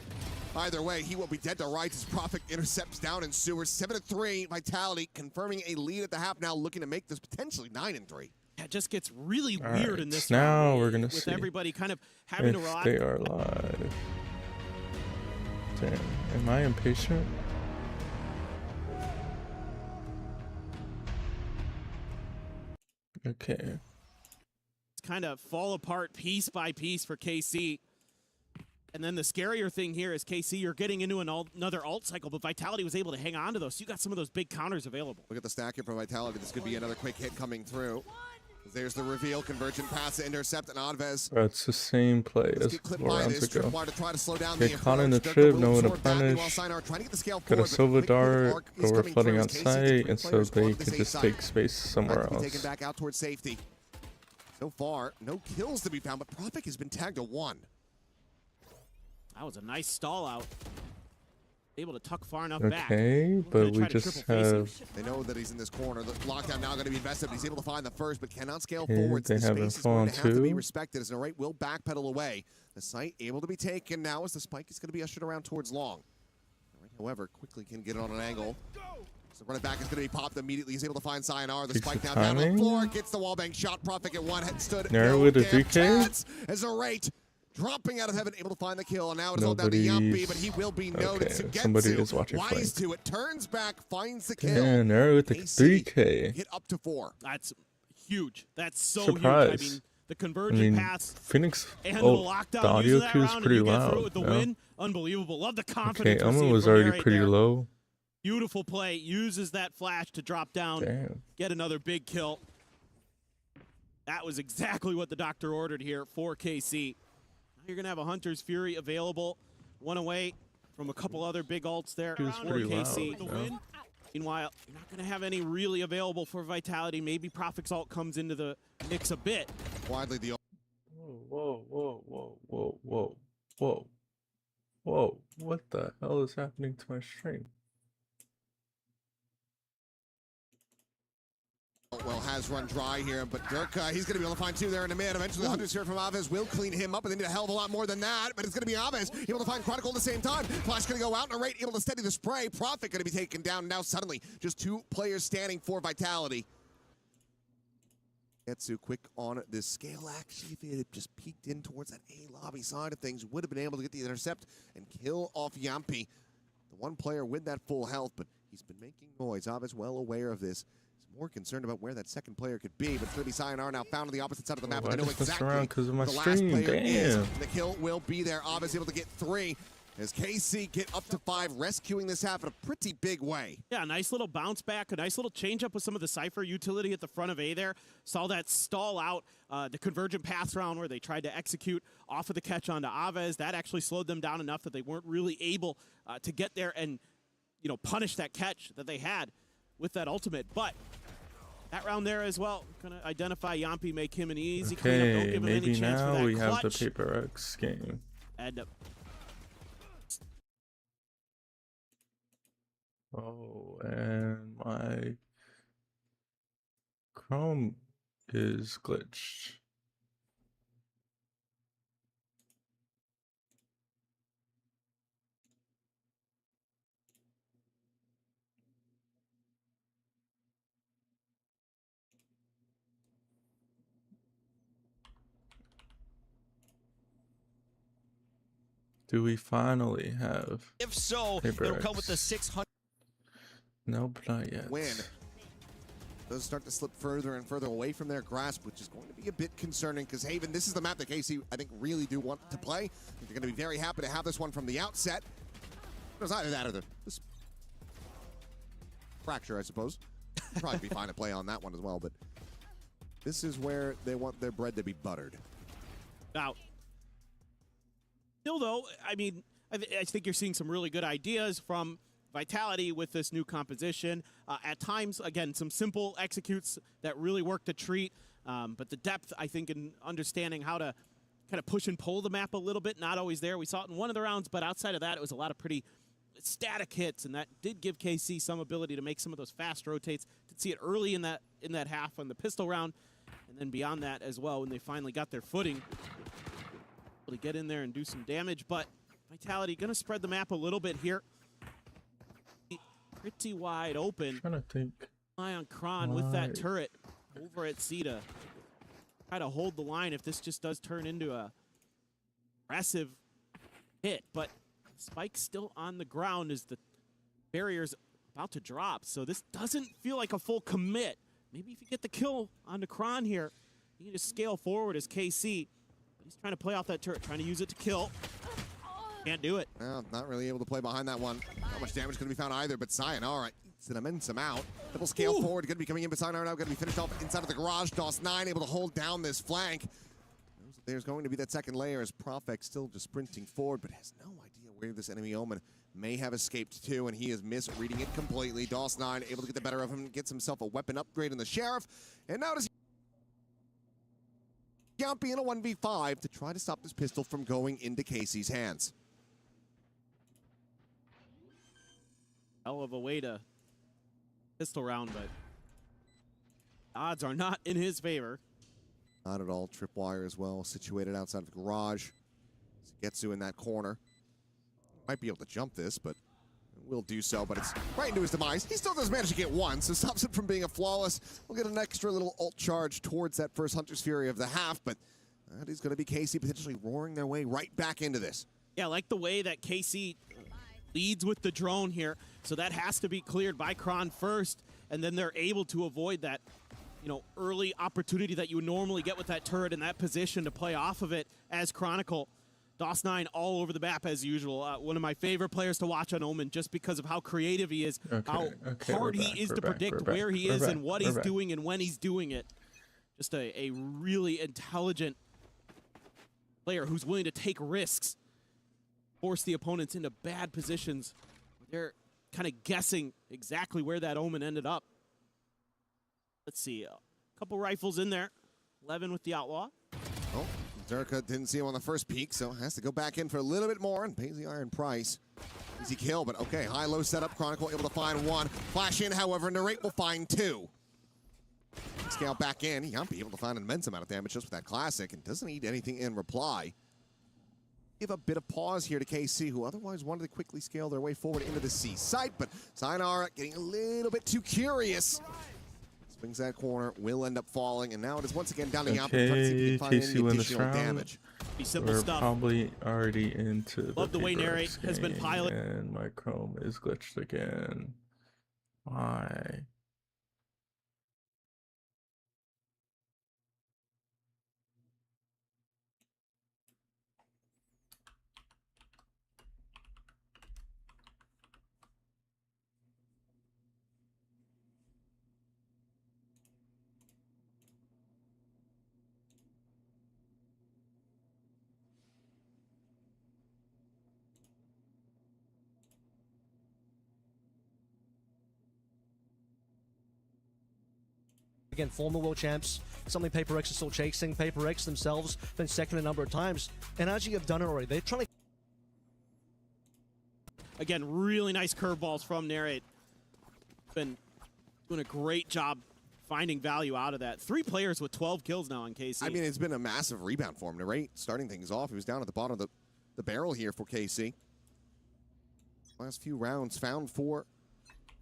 either way, he will be dead to rights as Prophet intercepts down in sewers. 7-3. Vitality confirming a lead at the half now, looking to make this potentially 9-3. Yeah, it just gets really All weird right, in this now round we're gonna with see everybody kind of having to if rely. they are live. Damn, am I impatient? Okay. Kind of fall apart piece by piece for KC. And then the scarier thing here is KC, you're getting into another alt cycle, but Vitality was able to hang on to those. So you got some of those big counters available. Look at the stack here for Vitality. This could be another quick hit coming through. There's the reveal, convergent pass to intercept, and Advez. Bro, it's the same play as Clip 4 by rounds this ago. to try to slow down Get caught in the trip, no one to punish. Got a silver dart, but we're flooding on site, and so they can just take space somewhere else. Taken back out towards safety. So far, no kills to be found, but Prophet has been tagged to 1. That was a nice stall out. Able to tuck far enough back. Okay, but we just have... They know that he's in this corner. The lockdown now going to be invested, but he's able to find the first, but cannot scale Okay, forward. they The have space is info going on to have to be 2. respected as Narrate will backpedal away. The site able to be taken now as the spike is going to be ushered around towards long. Narrate, however, quickly can get it on an angle. So running back is going to be popped immediately. He's able to find Sayonara. The spike now down on the floor. Gets the wallbang shot. Prophet at 1. Head stood. Narrate with a 3K? As Narrate dropping out of heaven, able to find the kill. And now it's all down to Yumpy, but he will be noted. Okay, somebody is watching Wise to it. Turns back, finds the kill. Yeah, Narrate with the 3K. Hit up to 4. That's huge. That's so Surprise. huge. I mean, the convergent pass Phoenix. and Oh, the lockdown. the audio that cue is round pretty and you get through it loud. with the No? win. Unbelievable. Love the confidence. Okay, we're Elma seeing was from already Narrate pretty there. low. Beautiful play. Uses that flash to drop down. Damn. Get another big kill. That was exactly what the doctor ordered here for KC. Now you're going to have a Hunter's Fury available. One away from a couple other big ults there He was for pretty KC. loud, no? Meanwhile, you're not going to have any really available for Vitality. Maybe Prophet's ult comes into the mix a bit. Widely the Whoa, whoa, whoa, whoa, whoa, whoa, whoa. What the hell is happening to my stream? well has run dry here, but Dirk, he's going to be able to find 2 there in the mid. Eventually, the Hunters here from Aves will clean him up, and they need a hell of a lot more than that, but it's going to be Aves able to find Chronicle at the same time. Flash going to go out, Narrate able to steady the spray. Prophet going to be taken down. Now suddenly, just 2 players standing for Vitality. Getsu quick on the scale. Actually, if it had just peeked in towards that A lobby side of things, would have been able to get the intercept and kill off Yumpy. The one player with that full health, but he's been making noise. Aves well aware of this. He's more concerned about where that second player could be, but it's going to be Sayonara now found on the opposite side of the map. I know just messed exactly around because of my where the stream. last player is. Damn. The kill will be there. Aves able to get 3. as KC get up to 5, rescuing this half in a pretty big way. Yeah, nice little bounce back, a nice little change up with some of the Cypher utility at the front of A there. Saw that stall out the convergent pass round where they tried to execute off of the catch onto Aves. That actually slowed them down enough that they weren't really able to get there and, punish that catch that they had with that ultimate. But that round there as well, gonna identify Yampi, make him an easy cleanup. Don't give him any chance for that maybe now we clutch. have the PRX game. And oh, and my Chrome is glitched. Do we finally have? If so, PRX? it'll come with the 600. Nope, not yet. Win does start to slip further and further away from their grasp, which is going to be a bit concerning because Haven, this is the map that KC, I think, really do want to play. They're going to be very happy to have this one from the outset. It was either that or this fracture, I suppose. Probably be fine to play on that one as well, but this is where they want their bread to be buttered. now, still though, I mean, I think you're seeing some really good ideas from Vitality with this new composition. At times, again, some simple executes that really work to treat, but the depth, I think, in understanding how to kind of push and pull the map a little bit, not always there. We saw it in one of the rounds, but outside of that, it was a lot of pretty static hits, and that did give KC some ability to make some of those fast rotates. Did see it early in that half on the pistol round, and then beyond that as well when they finally got their footing, able to get in there and do some damage. But Vitality going to spread the map a little bit here. Pretty wide open. I'm trying to think. Eye on Kron with that turret over at Sita. Try to hold the line if this just does turn into a aggressive hit. But Spike's still on the ground as the barrier's about to drop. So this doesn't feel like a full commit. Maybe if you get the kill onto Kron here, you can just scale forward as KC. But he's trying to play off that turret, trying to use it to kill. Can't do it. Well, not really able to play behind that one. Not much damage going to be found either, but Sayonara eats an immense amount. Double scale forward, going to be coming in, but Sayonara now going to be finished off inside of the garage. DOS9 able to hold down this flank. There's going to be that second layer as Profek still just sprinting forward, but has no idea where this enemy Omen may have escaped to, and he is misreading it completely. DOS9 able to get the better of him, gets himself a weapon upgrade in the Sheriff, and now does Yampi in a 1v5 to try to stop this pistol from going into KC's hands. Hell of a way to pistol round, but odds are not in his favor. Not at all. Tripwire as well, situated outside of the garage. Getsu in that corner. Might be able to jump this, but will do so, but it's right into his demise. He still does manage to get one, so stops it from being a flawless. We'll get an extra little ult charge towards that first Hunter's Fury of the half, but that is going to be KC potentially roaring their way right back into this. Yeah, I like the way that KC leads with the drone here, so that has to be cleared by Kron first, and then they're able to avoid that, early opportunity that you would normally get with that turret in that position to play off of it as Chronicle. DOS9 all over the map as usual. One of my favorite players to watch on Omen just because of how creative he is, how hard he is to predict where he is and what he's doing and when he's doing it. Just a really intelligent player who's willing to take risks, force the opponents into bad positions. They're kind of guessing exactly where that Omen ended up. Let's see, a couple rifles in there. 11 with the Outlaw. Oh, Zerka didn't see him on the first peek, so has to go back in for a little bit more and pays the iron price. Easy kill, but okay, high-low setup. Chronicle able to find one. Flash in, however, Narrate will find two. Scale back in. Yampi able to find an immense amount of damage just with that classic and doesn't need anything in reply. Give a bit of pause here to KC, who otherwise wanted to quickly scale their way forward into the C site, but Sayonara getting a little bit too curious. Swings that corner, will end up falling, and now it is once again down to Yampi. Trying to see if he can find any additional damage. Simple We're stuff. Probably already into Love the way Narrate has been piloting. And my Chrome is glitched again. Why? again, former world champs. Something PRX is still chasing. PRX themselves been second a number of times. NRG have done it already. They're trying to... Again, really nice curveballs from Narrate. Been doing a great job finding value out of that. 3 players with 12 kills now on KC. I mean, it's been a massive rebound for him. Narrate starting things off. He was down at the bottom of the barrel here for KC. Last few rounds found for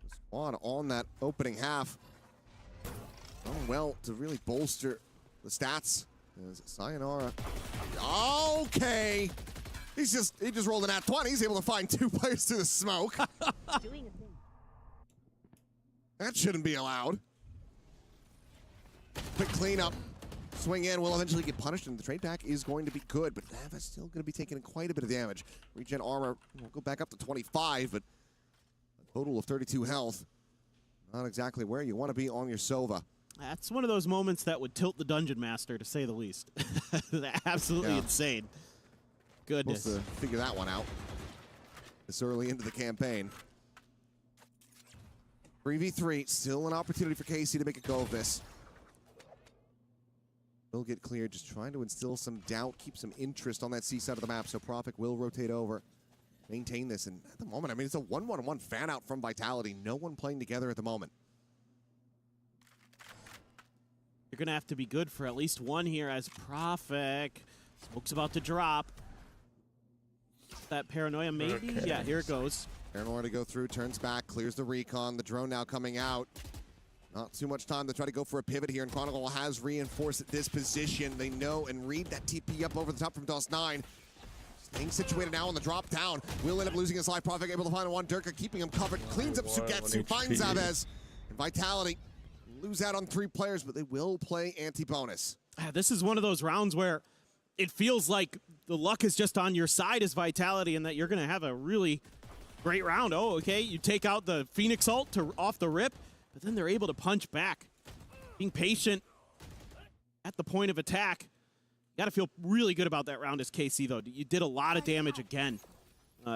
the squad on that opening half. Done well to really bolster the stats. As Sayonara. Okay. He just rolled an @20. He's able to find 2 players through the smoke. That shouldn't be allowed. Quick cleanup. Swing in will eventually get punished, and the trade back is going to be good, but Lava's still going to be taking quite a bit of damage. Regen armor will go back up to 25, but a total of 32 health. Not exactly where you want to be on your Sova. That's one of those moments that would tilt the Dungeon Master, to say the least. Absolutely insane. Goodness. Supposed to figure that one out this early into the campaign. 3v3, still an opportunity for KC to make a go of this. Will get cleared, just trying to instill some doubt, keep some interest on that C side of the map, so Profik will rotate over, maintain this, and at the moment, I mean, it's a 1-1-1 fan out from Vitality. No one playing together at the moment. You're going to have to be good for at least one here as Profik. Smoke's about to drop. That paranoia maybe? Okay. Yeah, here it goes. Paranoia to go through, turns back, clears the recon. The drone now coming out. Not too much time to try to go for a pivot here, and Chronicle has reinforced this position. They know and read that TP up over the top from DOS9. Staying situated now on the drop down. Will end up losing his life. Profik able to find one. Durka keeping him covered. Cleans up Sugetsu, finds Zavez. And Vitality lose out on 3 players, but they will play anti-bonus. This is one of those rounds where it feels like the luck is just on your side as Vitality, and that you're going to have a really great round. Oh, okay, you take out the Phoenix ult off the rip, but then they're able to punch back. Being patient at the point of attack. You got to feel really good about that round as KC, though. You did a lot of damage again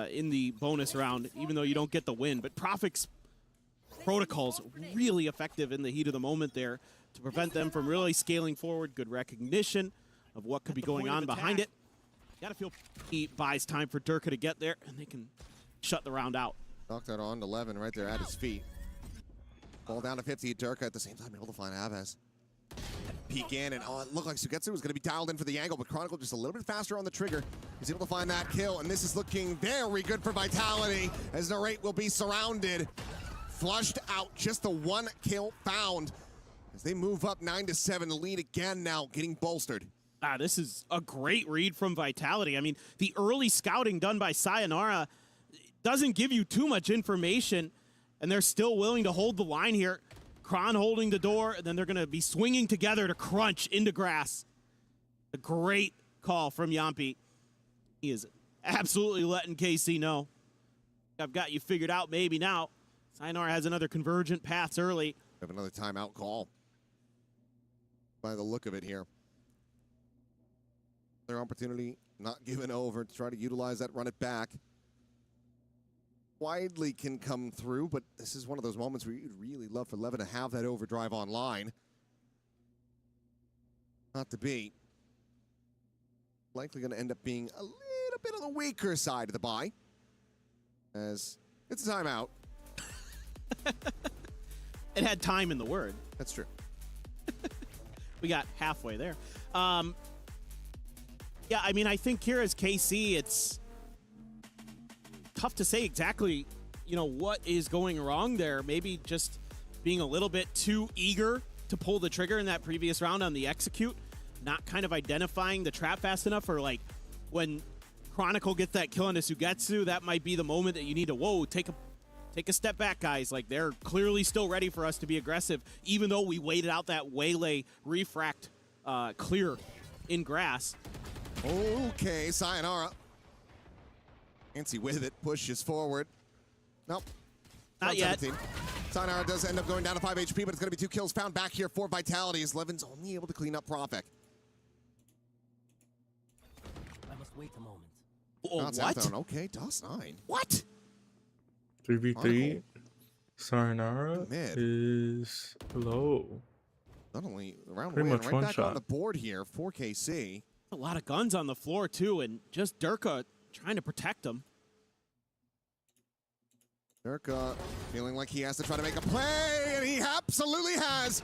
in the bonus round, even though you don't get the win. But Profik's protocols really effective in the heat of the moment there to prevent them from really scaling forward. Good recognition of what could be going on behind it. You got to feel he buys time for Durka to get there, and they can shut the round out. Knocked out on 11 right there at his feet. Ball down to 50. Durka at the same time able to find Avaz. Peek in, and it looked like Sugetsu was going to be dialed in for the angle, but Chronicle just a little bit faster on the trigger. He's able to find that kill, and this is looking very good for Vitality, as Narrate will be surrounded. Flushed out, just the 1 kill found. As they move up 9-7, the lead again now getting bolstered. This is a great read from Vitality. I mean, the early scouting done by Sayonara doesn't give you too much information, and they're still willing to hold the line here. Kron holding the door, and then they're going to be swinging together to crunch into grass. A great call from Yampi. He is absolutely letting KC know. I've got you figured out maybe now. Sayonara has another convergent paths early. We have another timeout call by the look of it here. Their opportunity not given over to try to utilize that, run it back. Widely can come through, but this is one of those moments where you'd really love for Levin to have that overdrive online. Not to be. Likely going to end up being a little bit on the weaker side of the buy, as it's a timeout. It had time in the word. That's true. We got halfway there. Yeah, I mean, I think here as KC, it's tough to say exactly, you know, what is going wrong there. Maybe just being a little bit too eager to pull the trigger in that previous round on the execute, not kind of identifying the trap fast enough, or like when Chronicle gets that kill into Sugetsu, that might be the moment that you need to, whoa, take a step back, guys. Like, they're clearly still ready for us to be aggressive, even though we waited out that waylay refract clear in grass. Okay, Sayonara. Fancy with it, pushes forward. Nope. Not yet. 17. Sayonara does end up going down to 5 HP, but it's going to be 2 kills found back here for Vitality, as Levin's only able to clean up Profik. I must wait a moment. Oh, what? Okay, DOS9. What? 3v3. Sayonara is low. Not only round Pretty win, much right one back shot on the board here for KC. A lot of guns on the floor, too, and just Durka trying to protect him. Durka feeling like he has to try to make a play, and he absolutely has.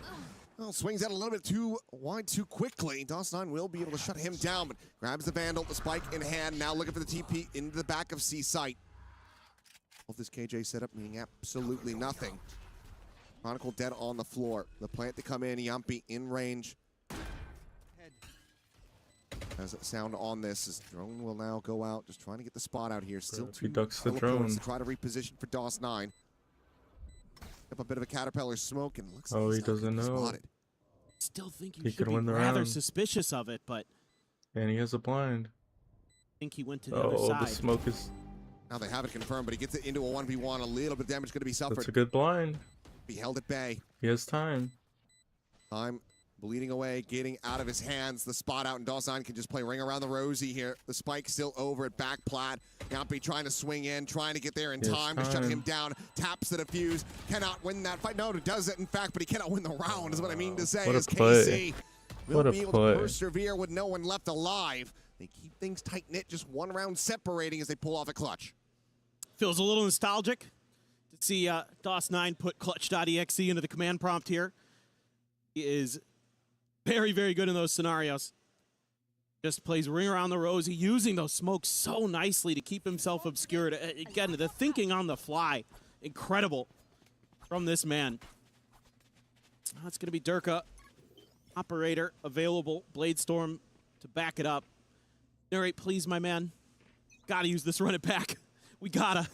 Well, swings out a little bit too wide too quickly. DOS9 will be able to shut him down, but grabs the Vandal, the spike in hand, now looking for the TP into the back of C site. All this KJ setup meaning absolutely nothing. Chronicle dead on the floor. The plant to come in, Yumpy in range. As a sound on this, his drone will now go out, just trying to get the spot out here. Still He two ducks the teleports drone. to try to reposition for DOS9. Up a bit of a caterpillar smoke and looks Oh, like he he's not doesn't gonna be know. spotted. Still think He you should could be win the rather round. suspicious of it, but And he has a blind. I think he went to the other Oh, side. the smoke is... Now they have it confirmed, but he gets it into a 1v1. A little bit of damage going to be That's a suffered. good blind. He held at bay. He has time. Time bleeding away, getting out of his hands. The spot out, and DOS9 can just play ring around the rosy here. The spike still over at back plat. Yumpy trying to swing in, trying to get there in time to shut him down. Taps the defuse. Cannot win that fight. No, it does it, in fact, but he cannot win the round, is what I mean to say. What a As play. KC will What a be able play. to persevere with no one left alive. They keep things tight-knit, just one round separating as they pull off a clutch. Feels a little nostalgic to see DOS9 put clutch.exe into the command prompt here. He is very, very good in those scenarios. Just plays ring around the rosy, using those smokes so nicely to keep himself obscured. Again, the thinking on the fly, incredible from this man. That's going to be Durka, operator available, Bladestorm to back it up. Narrate, please, my man. Gotta use this run it back. We gotta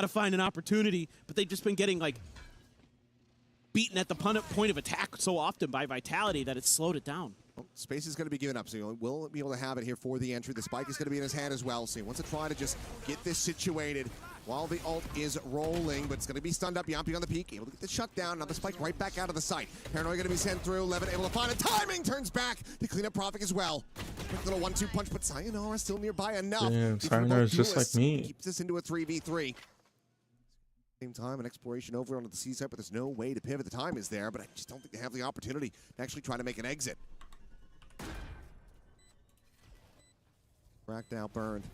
find an opportunity, but they've just been getting like beaten at the point of attack so often by Vitality that it's slowed it down. Well, space is going to be given up, so he will be able to have it here for the entry. The spike is going to be in his hand as well, so he wants to try to just get this situated while the ult is rolling, but it's going to be stunned up. Yumpy on the peak, able to get the shutdown. Now the spike right back out of the site. Paranoia going to be sent through. Levin able to find a timing, turns back to clean up Prophet as well. Quick little 1-2 punch, but Sayonara still nearby enough. Damn, Sayonara is just like me. Keeps this into a 3v3. Same time, an exploration over onto the C side, but there's no way to pivot. The time is there, but I just don't think they have the opportunity to actually try to make an exit. Cracked out, burned.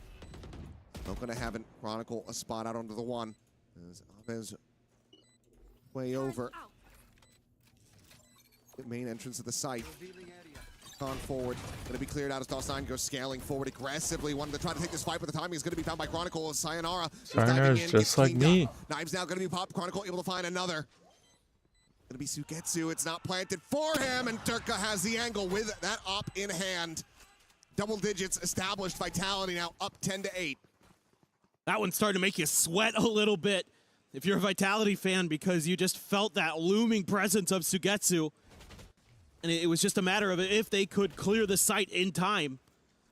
Not going to have it. Chronicle a spot out onto the one. As Abez way over. The main entrance of the site. On forward. Going to be cleared out as DOS9 goes scaling forward aggressively. Wanted to try to take this fight, but the timing is going to be found by Chronicle as Sayonara. Sayonara is just like me. Knives now going to be popped. Chronicle able to find another. Going to be Sugetsu. It's not planted for him, and Durka has the angle with that op in hand. Double digits established. Vitality now up 10-8. That one's starting to make you sweat a little bit if you're a Vitality fan, because you just felt that looming presence of Sugetsu. And it was just a matter of if they could clear the site in time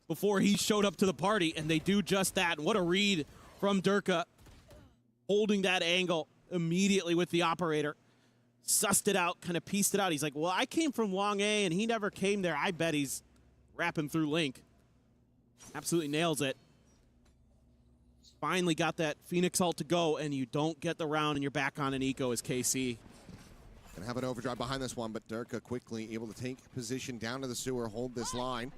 before he showed up to the party, and they do just that. And what a read from Durka, holding that angle immediately with the operator. Sussed it out, kind of pieced it out. He's like, well, I came from Long A, and he never came there. I bet he's wrapping through Link. Absolutely nails it. Finally got that Phoenix ult to go, and you don't get the round, and you're back on an eco as KC. Gonna have an overdrive behind this one, but Durka quickly able to take position down to the sewer, hold this line.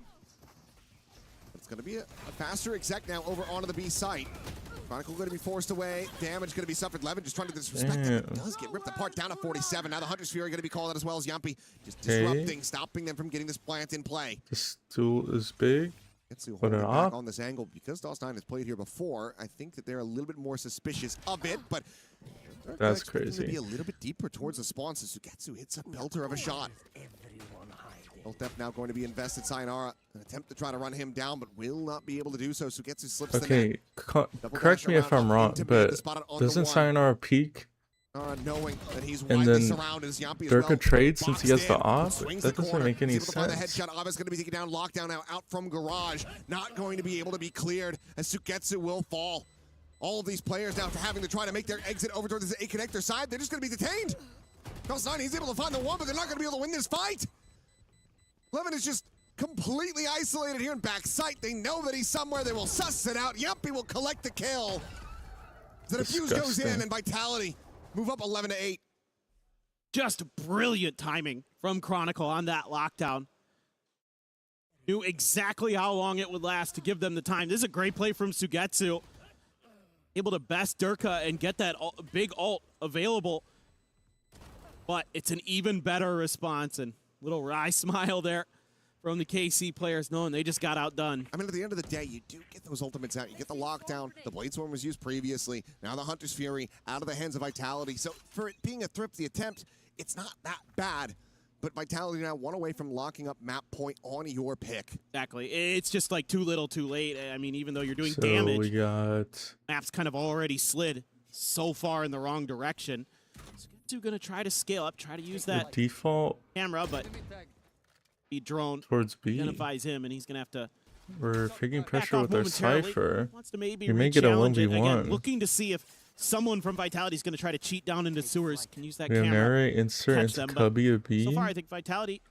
But it's gonna be a faster exec now over onto the B site. Chronicle gonna be forced away. Damage gonna be suffered. Levin just trying to disrespect him. It does get ripped apart down to 47. Now the Hunter's Fury gonna be called out as well as Yumpy. Just disrupting, stopping them from getting this plant in play. This duel is big. But back on this angle, because DOS9 has played here before, I think that they're a little bit more suspicious of it, but that's crazy. To be a little bit deeper towards the spawn, so Sugetsu hits a belter of a shot. Ult Def now going to be invested. Sayonara, an attempt to try to run him down, but will not be able to do so. Sugetsu slips the net. Okay, correct me if I'm wrong, but doesn't Sayonara peak? Knowing that he's and widely then surrounded as Yumpy Durka trades since he has the in, op? swings That the doesn't corner, make any able to find the sense. headshot. Ava's going to be taken down. Lockdown now out from Garage. Not going to be able to be cleared as Sugetsu will fall. All of these players now having to try to make their exit over towards the A connector side. They're just going to be detained. DOS9, he's able to find the one, but they're not going to be able to win this fight. Levin is just completely isolated here in back sight. They know that he's somewhere. They will suss it out. Yumpy will collect the kill. The defuse goes in, and Vitality move up 11-8. Just brilliant timing from Chronicle on that lockdown. Knew exactly how long it would last to give them the time. This is a great play from Sugetsu. Able to best Durka and get that big ult available. But it's an even better response, and little wry smile there from the KC players, knowing they just got outdone. I mean, at the end of the day, you do get those ultimates out. You get the lockdown. The Bladestorm was used previously. Now the Hunter's Fury out of the hands of Vitality. So for it being a thrifty attempt, it's not that bad. But Vitality now one away from locking up map point on your pick. Exactly. It's just like too little too late. I mean, even though you're doing So damage, we got map's kind of already slid so far in the wrong direction. Sugetsu gonna try to scale up, try to use the that default camera, but the drone towards B. identifies him, and he's gonna have to. We're taking back pressure off with our momentarily. Cypher. Wants to maybe You may get a re-challenge it. 1v1. Again, looking to see if someone from Vitality is going to try to cheat down into sewers. Can use that We have camera. Narrate, insert catch into them, but Cubby of B. So far, I think Vitality.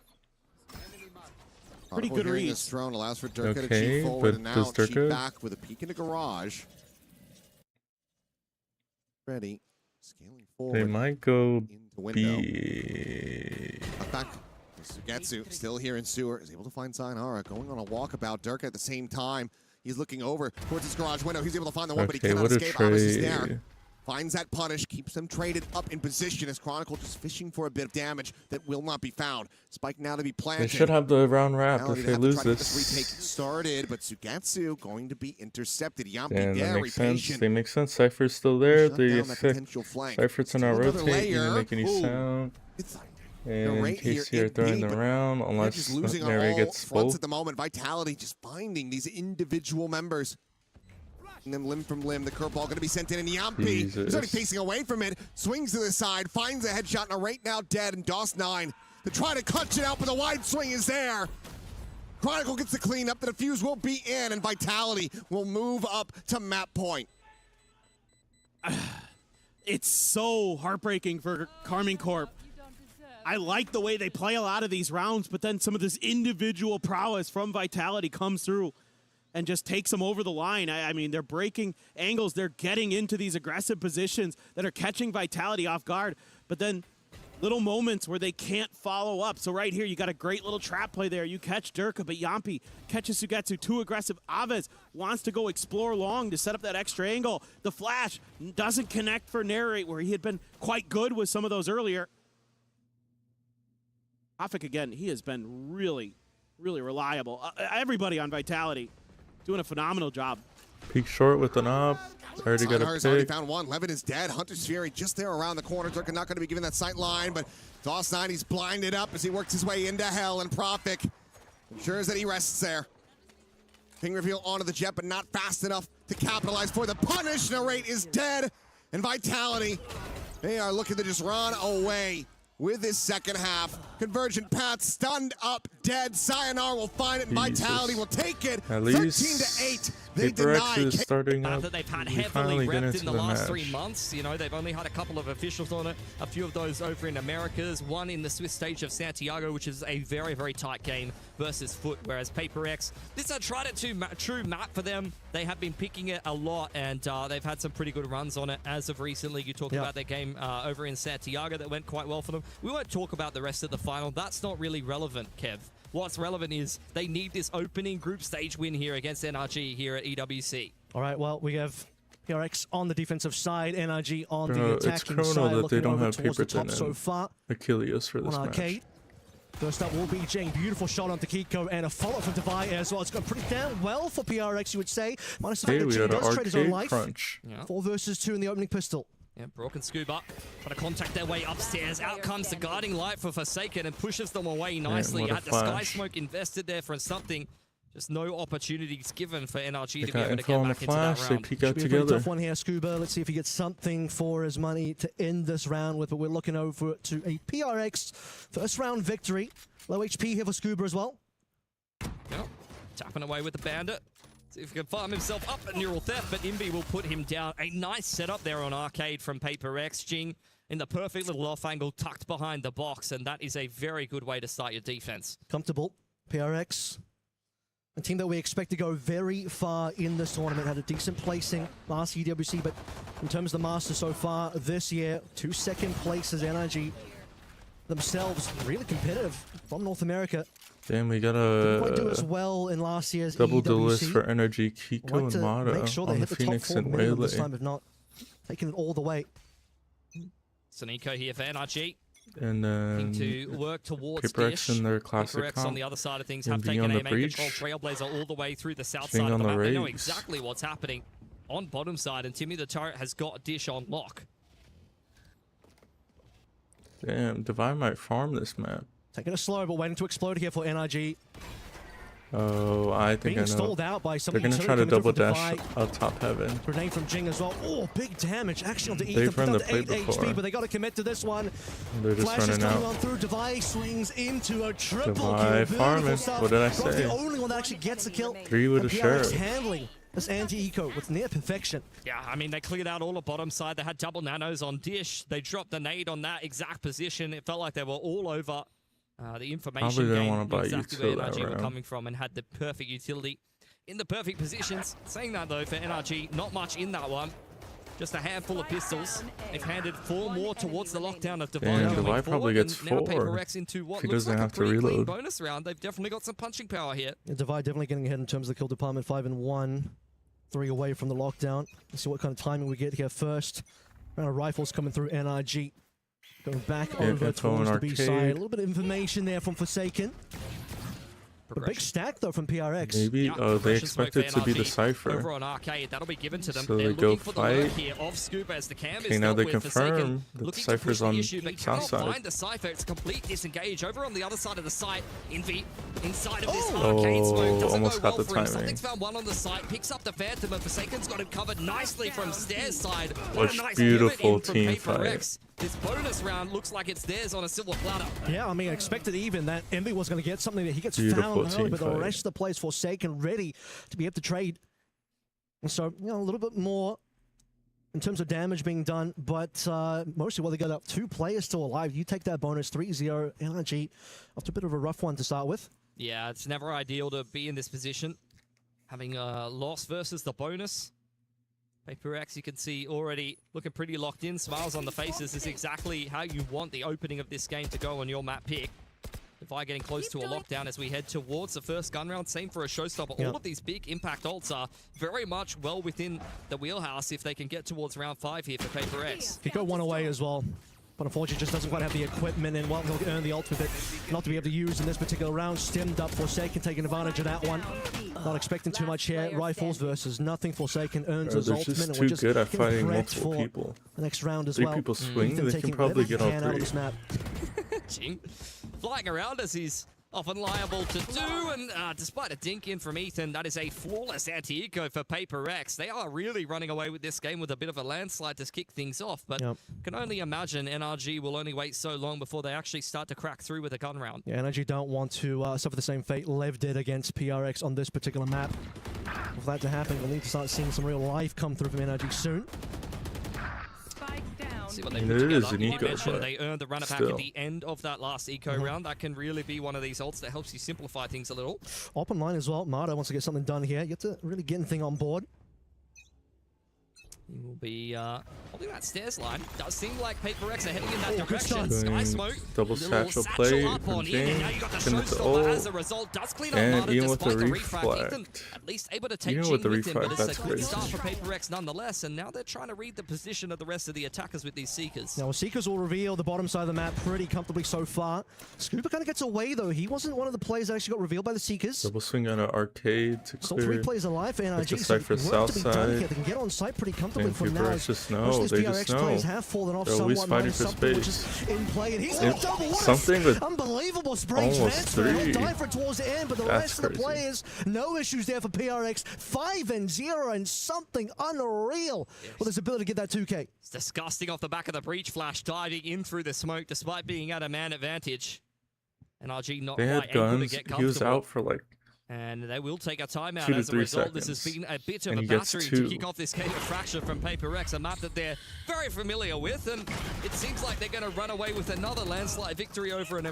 Pretty good hearing reads. this drone allows for Durka to Okay, cheat forward but and now does cheat Durka- back with a peek into garage. Ready, scaling forward. They might go into window. B. Back. Sugetsu still here in sewer is able to find Sayonara going on a walkabout. Durka at the same time. He's looking over towards his garage window. He's able to find the one, but he Okay, cannot what a escape. Abbas is there. trade. Finds that punish, keeps them traded up in position as Chronicle just fishing for a bit of damage that will not be found. Spike now to be planted. They should have the round wrap Now if they they have to lose try to get this retake this. started, but Sugetsu going to be intercepted. Yampi Damn, that very makes sense. patient. They make sense. Cypher's still there. Shut The down that potential flank. Cypher to now Still another rotate. Didn't layer. make any Ooh. sound. It's And right here KC are in throwing B, them but around they're unless just losing on Mary all gets fronts full. at the moment. Vitality just finding these individual members. And then limb from limb, the curveball going to be sent in, and Yampi is already Jesus. facing away from it, swings to the side, finds a headshot, and are right now dead, and DOS9 to try to clutch it out, but the wide swing is there. Chronicle gets the clean up, the defuse will be in, and Vitality will move up to map point. It's so heartbreaking for Carmine Corp. I like the way they play a lot of these rounds, but then some of this individual prowess from Vitality comes through and just takes them over the line. I mean, they're breaking angles. They're getting into these aggressive positions that are catching Vitality off guard. But then little moments where they can't follow up. So right here, you got a great little trap play there. You catch Durka, but Yampi catches Sugetsu. Too aggressive. Aves wants to go explore long to set up that extra angle. The flash doesn't connect for Narrate, where he had been quite good with some of those earlier. Afik, again, he has been really, really reliable. Everybody on Vitality doing a phenomenal job. Peek short with an op. Already got a Sayonara's already pick. found one. Levin is dead. Hunter's Fury just there around the corner. Durka not going to be given that sight line, but DOS9, he's blinded up as he works his way into hell, and Profik ensures that he rests there. King reveal onto the jet, but not fast enough to capitalize for the punish. Narrate is dead, and Vitality, they are looking to just run away with this second half. Convergent path stunned up, dead. Sayonara will find it, and Vitality will take it. At 13-8. They PRX deny. is starting up. That they've had We heavily finally get repped into in the the last match. 3 months. You know, they've only had a couple of officials on it, a few of those over in Americas, one in the Swiss stage of Santiago, which is a very, very tight game versus Foot, whereas PRX, this is a true map for them. They have been picking it a lot, and they've had some pretty good runs on it as of recently. You talked about their game over in Santiago that went quite well for them. We won't talk about the rest of the final. That's not really relevant, Kev. What's relevant is they need this opening group stage win here against NRG here at EWC. All right, well, we have PRX on the defensive side, NRG on Bro, the it's attacking criminal side, that they looking don't over have towards the Paper top Thin so and far Achilles for this on match. Arcade. First up will be Jane. Beautiful shot onto Kiko and a follow from Divide as well. It's gone pretty damn well for PRX, you would say. Minus the fact Hey, that we Jane got an does trade his own arcade life. crunch. Yeah. 4 versus 2 in the opening pistol. Yeah, Brock and Scuba trying to contact their way upstairs. Out comes the guiding light for Forsaken and pushes them away nicely. what a Had the Sky flash. Smoke invested there for something. Just no opportunities given for NRG They to be got able to info get on the back into that flash. They round. peek out Should be a pretty together. tough one here, Scuba. Let's see if he gets something for his money to end this round with, but we're looking over to a PRX first round victory. Low HP here for Scuba as well. Yep. Tapping away with the Bandit. See if he can farm himself up at Neural Theft, but Imbi will put him down. A nice setup there on Arcade from PRX. Jing in the perfect little off angle, tucked behind the box, and that is a very good way to start your defense. Comfortable. PRX, a team that we expect to go very far in this tournament, had a decent placing last EWC, but in terms of the Masters so far this year, 2 second places NRG. themselves really competitive from North America. Damn, we got Didn't quite do as a well in last year's double EWC. duelist for NRG, I'd Kiko like and to Mata make sure they on the hit the top Phoenix 4 and minimum this Waylay. time, if not taking it all the way. Sonico here for NRG. And then To work towards PRX Dish. in their classic PRX on comp. the other side of things And have being taken on a the main control breach. Trailblazer all the way through the south Being side of the on the map. They know raise. exactly what's happening on bottom side, and Timmy the Turret has got Dish on lock. Damn, Divine might farm this map. Taking it slow, but waiting to explode here for NRG. Oh, I think Being I know. stalled out by some They're gonna utility try to coming through double for dash Divide. out top heaven. Grenade from Jing as well. Oh, big damage actually onto Ethan. They've run the Down to play 8 before. HP, but they got to commit to this one. They're just Flash is running coming out. on through. Divide swings into a triple kill. Divide Beautiful farming. stuff. What did I Goes say? the only one that actually gets the kill. 3 with And a PRX sheriff. handling this anti-eco with near perfection. Yeah, I mean, they cleared out all the bottom side. They had double nanos on Dish. They dropped the nade on that exact position. It felt like they were all over the information Probably didn't game, wanna buy exactly where util that NRG were round. coming from, and had the perfect utility in the perfect positions. Saying that, though, for NRG, not much in that one. Just a handful of pistols. They've handed 4 more towards the lockdown of Divide. Damn, going Divide probably forward, gets and now 4 PRX into what if he looks doesn't like have a to pretty clean reload. bonus round. They've definitely got some punching power here. Yeah, Divide definitely getting ahead in terms of the kill department. 5 and 1. 3 away from the lockdown. Let's see what kind of timing we get here first. Round of rifles coming through NRG. Going back over info towards in the B arcade. side. A little bit of information there from Forsaken. A big stack though from PRX. Maybe they progression smoke expect it for to be the NRG Cypher. Over on Arcade, that'll be given to them. So They're they go looking for the lurk fight. here of Scuba as the cam Okay, is now dealt they with. Forsaken confirm that the looking to Cypher's push the on issue, but south cannot side. find the Cypher. It's a complete disengage. Over on the other side of the site, Envy inside of this Oh, Arcade smoke. Doesn't almost go got well the for him. timing. Something's found one on the site, picks up the Phantom, and Forsaken's got him covered nicely from stairs side. What a Which nice beautiful pivot in team from fight. PRX. This bonus round looks like it's theirs on a silver platter. Yeah, I mean, I expected even that Envy was going to get something that he gets Beautiful found early, team but the fight. rest of the players Forsaken ready to be able to trade. And so, you know, a little bit more in terms of damage being done, but mostly what they got up, 2 players still alive. You take that bonus, 3-0 NRG after a bit of a rough one to start with. Yeah, it's never ideal to be in this position. Having a loss versus the bonus. PRX, you can see already looking pretty locked in. Smiles on the faces is exactly how you want the opening of this game to go on your map pick. Divide getting close to a lockdown as we head towards the first gun round. Same for a showstopper. Yep. All of these big impact ults are very much well within the wheelhouse if they can get towards round 5 here for PRX. He got one away as well, but unfortunately just doesn't quite have the equipment and well, he'll earn the ultimate not to be able to use in this particular round. Stimmed up Forsaken, taking advantage of that one. Not expecting too much here. Rifles versus nothing. Forsaken earns his They're ultimate, just and too we're just good at getting fighting prepped multiple for people. the next round as 3 well. people swing, Ethan they can taking probably whatever get all he can out of 3. this map. Jing flying around as he's often liable to do, and despite a dink in from Ethan, that is a flawless anti-eco for PRX. They are really running away with this game with a bit of a landslide to kick things off, but can only imagine NRG will only wait so long before they actually start to crack through with a gun round. Yeah, NRG don't want to suffer the same fate Lev did against PRX on this particular map. For that to happen, we'll need to start seeing some real life come through from NRG soon. See what they It put is together. an You eco, mentioned but they earned the runner back still. at the end of that last eco round. That can really be one of these ults that helps you simplify things a little. Open line as well. Mata wants to get something done here. You have to really get anything on board. He will be holding that stairs line. Does seem like PRX are heading in that Oh, good direction. start. Sky Smoke. Double little satchel play up from on in, and Jing. now you got the Pin it to showstopper ult. as a result. Does clean up And Mata even with despite the the refract. Ethan reflect. at least able to take Even Jing with the with him, but reflect, it's a that's good crazy. start for PRX nonetheless, and now they're trying to read the position of the rest of the attackers with these Seekers. Now, Seekers will reveal the bottom side of the map pretty comfortably so far. Scuba kind of gets away, though. He wasn't one of the players that actually got revealed by the Seekers. Double swing on an arcade to Still clear. 3 players alive for NRG. the So Cypher work south to be done side. here. They can get on site pretty comfortably And from now. PRX just know. Most of They these just PRX know. players have fallen off They're always somewhat. fighting Minus for something which space. is in play, and he's It- on double. What something with unbelievable spray almost transfer. 3. He'll die for it towards the end, but the That's rest of the crazy. players, no issues there for PRX. 5-0 and something unreal with his ability to get that 2K. It's disgusting off the back of the breach flash, diving in through the smoke despite being at a man advantage. NRG not They quite had able to guns. get He was comfortable. out for like And they will take a timeout 2 to as a 3 result. This has seconds. been a bit of And a he gets battery 2. to kick off this game of Fracture from PRX, a map that they're very familiar with, and it seems like they're going to run away with another landslide victory over an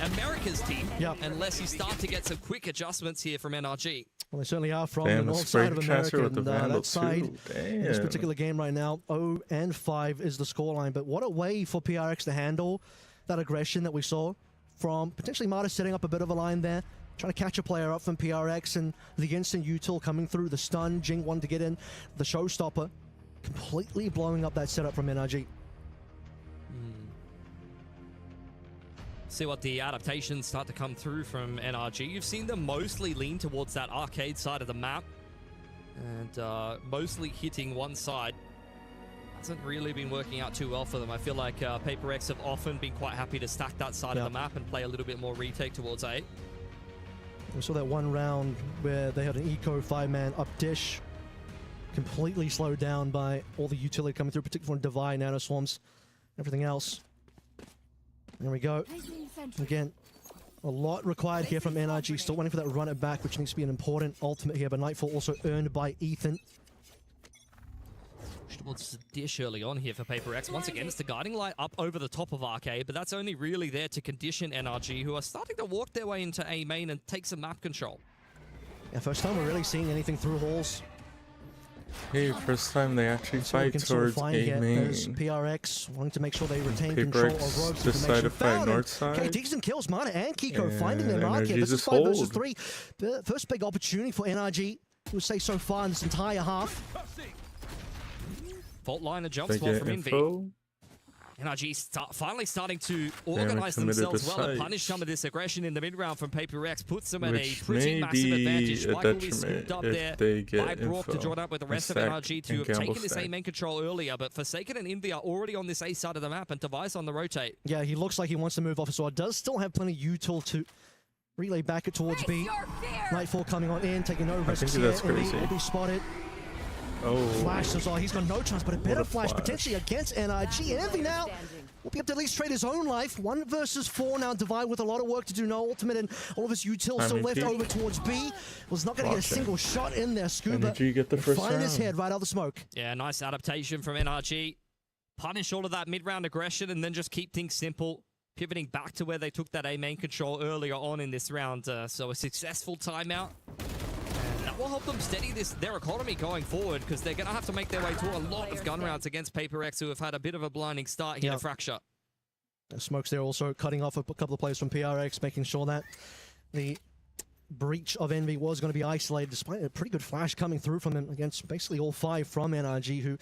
America's team, Yep. unless you start to get some quick adjustments here from NRG. Well, they certainly are from the north side of America, and that side in this particular game right now, 0-5 is the scoreline. But what a way for PRX to handle that aggression that we saw from potentially Marta setting up a bit of a line there, trying to catch a player up from PRX, and the instant util coming through, the stun, Jing wanted to get in, the showstopper, completely blowing up that setup from NRG. See what the adaptations start to come through from NRG. You've seen them mostly lean towards that arcade side of the map and mostly hitting one side. Hasn't really been working out too well for them. I feel like PRX have often been quite happy to stack that side of the map and play a little bit more retake towards A. We saw that one round where they had an eco 5-man up dish, completely slowed down by all the utility coming through, particularly from Divine, Nano Swarms, everything else. There we go. Again, a lot required here from NRG. Still waiting for that run it back, which needs to be an important ultimate here. But Nightfall also earned by Ethan. Towards the dish early on here for PRX. Once again, it's the guiding light up over the top of Arcade, but that's only really there to condition NRG, who are starting to walk their way into A main and take some map control. Yeah, first time we're really seeing anything through halls. Hey, first time they actually fight towards A main. PRX wanting to make sure they retain control of Rogue's decide to fight north side. Okay, decent kills, Mana and Kiko finding their mark here. This is 5 versus 3. The first big opportunity for NRG, we'll say so far in this entire half. Fault line, a jump spot from Envy. NRG finally starting to organize themselves well and punish some of this aggression in the mid-round from PRX, puts them at a pretty massive advantage. Michael is scooped up there by Brock to join up with the rest of NRG to have taken this A main control earlier, but Forsaken and Envy are already on this A side of the map and Device on the rotate. Yeah, he looks like he wants to move off as well. Does still have plenty of util to relay back it towards B. Nightfall coming on in, taking no risks here. Envy will be spotted. Oh. Flash as well. He's got no chance, but a better flash potentially against NRG. And Envy now will be able to at least trade his own life. 1 versus 4 now. Divide with a lot of work to do. No ultimate, and all of his util still left over towards B. Was not going to get a single shot in there. Scuba get the first find his head right out of the smoke. Yeah, nice adaptation from NRG. Punish all of that mid-round aggression and then just keep things simple. Pivoting back to where they took that A main control earlier on in this round. So a successful timeout. That will help them steady their economy going forward, because they're going to have to make their way to a lot of gun rounds against PRX, who have had a bit of a blinding start here to Fracture. The Smokes there also cutting off a couple of players from PRX, making sure that the breach of Envy was going to be isolated, despite a pretty good flash coming through from them against basically all 5 from NRG, who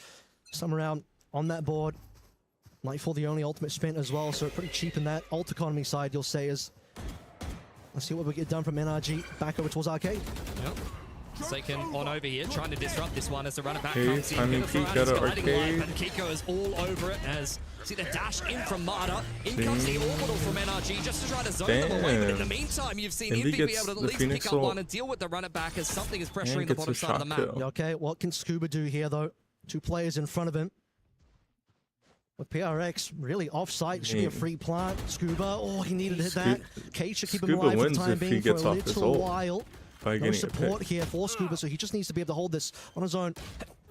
some around on that board. Nightfall the only ultimate spent as well, so pretty cheap in that ult economy side, you'll say, is... Let's see what we get done from NRG. Back over towards Arcade. Yep. Forsaken on over here, trying to disrupt this one as the runner back comes in. Kiko is all over it as see the dash in from Marta. In comes the orbital from NRG just to try to zone them away. But in the meantime, you've seen Envy be able to at least pick up one and deal with the runner back as something is pressuring the bottom side of the map. Okay, what can Scuba do here though? 2 players in front of him. With PRX really off-site, should be a free plant. Scuba, oh, he needed to hit that. Kate should keep him alive for the time being for a little while. No support here for Scuba, so he just needs to be able to hold this on his own.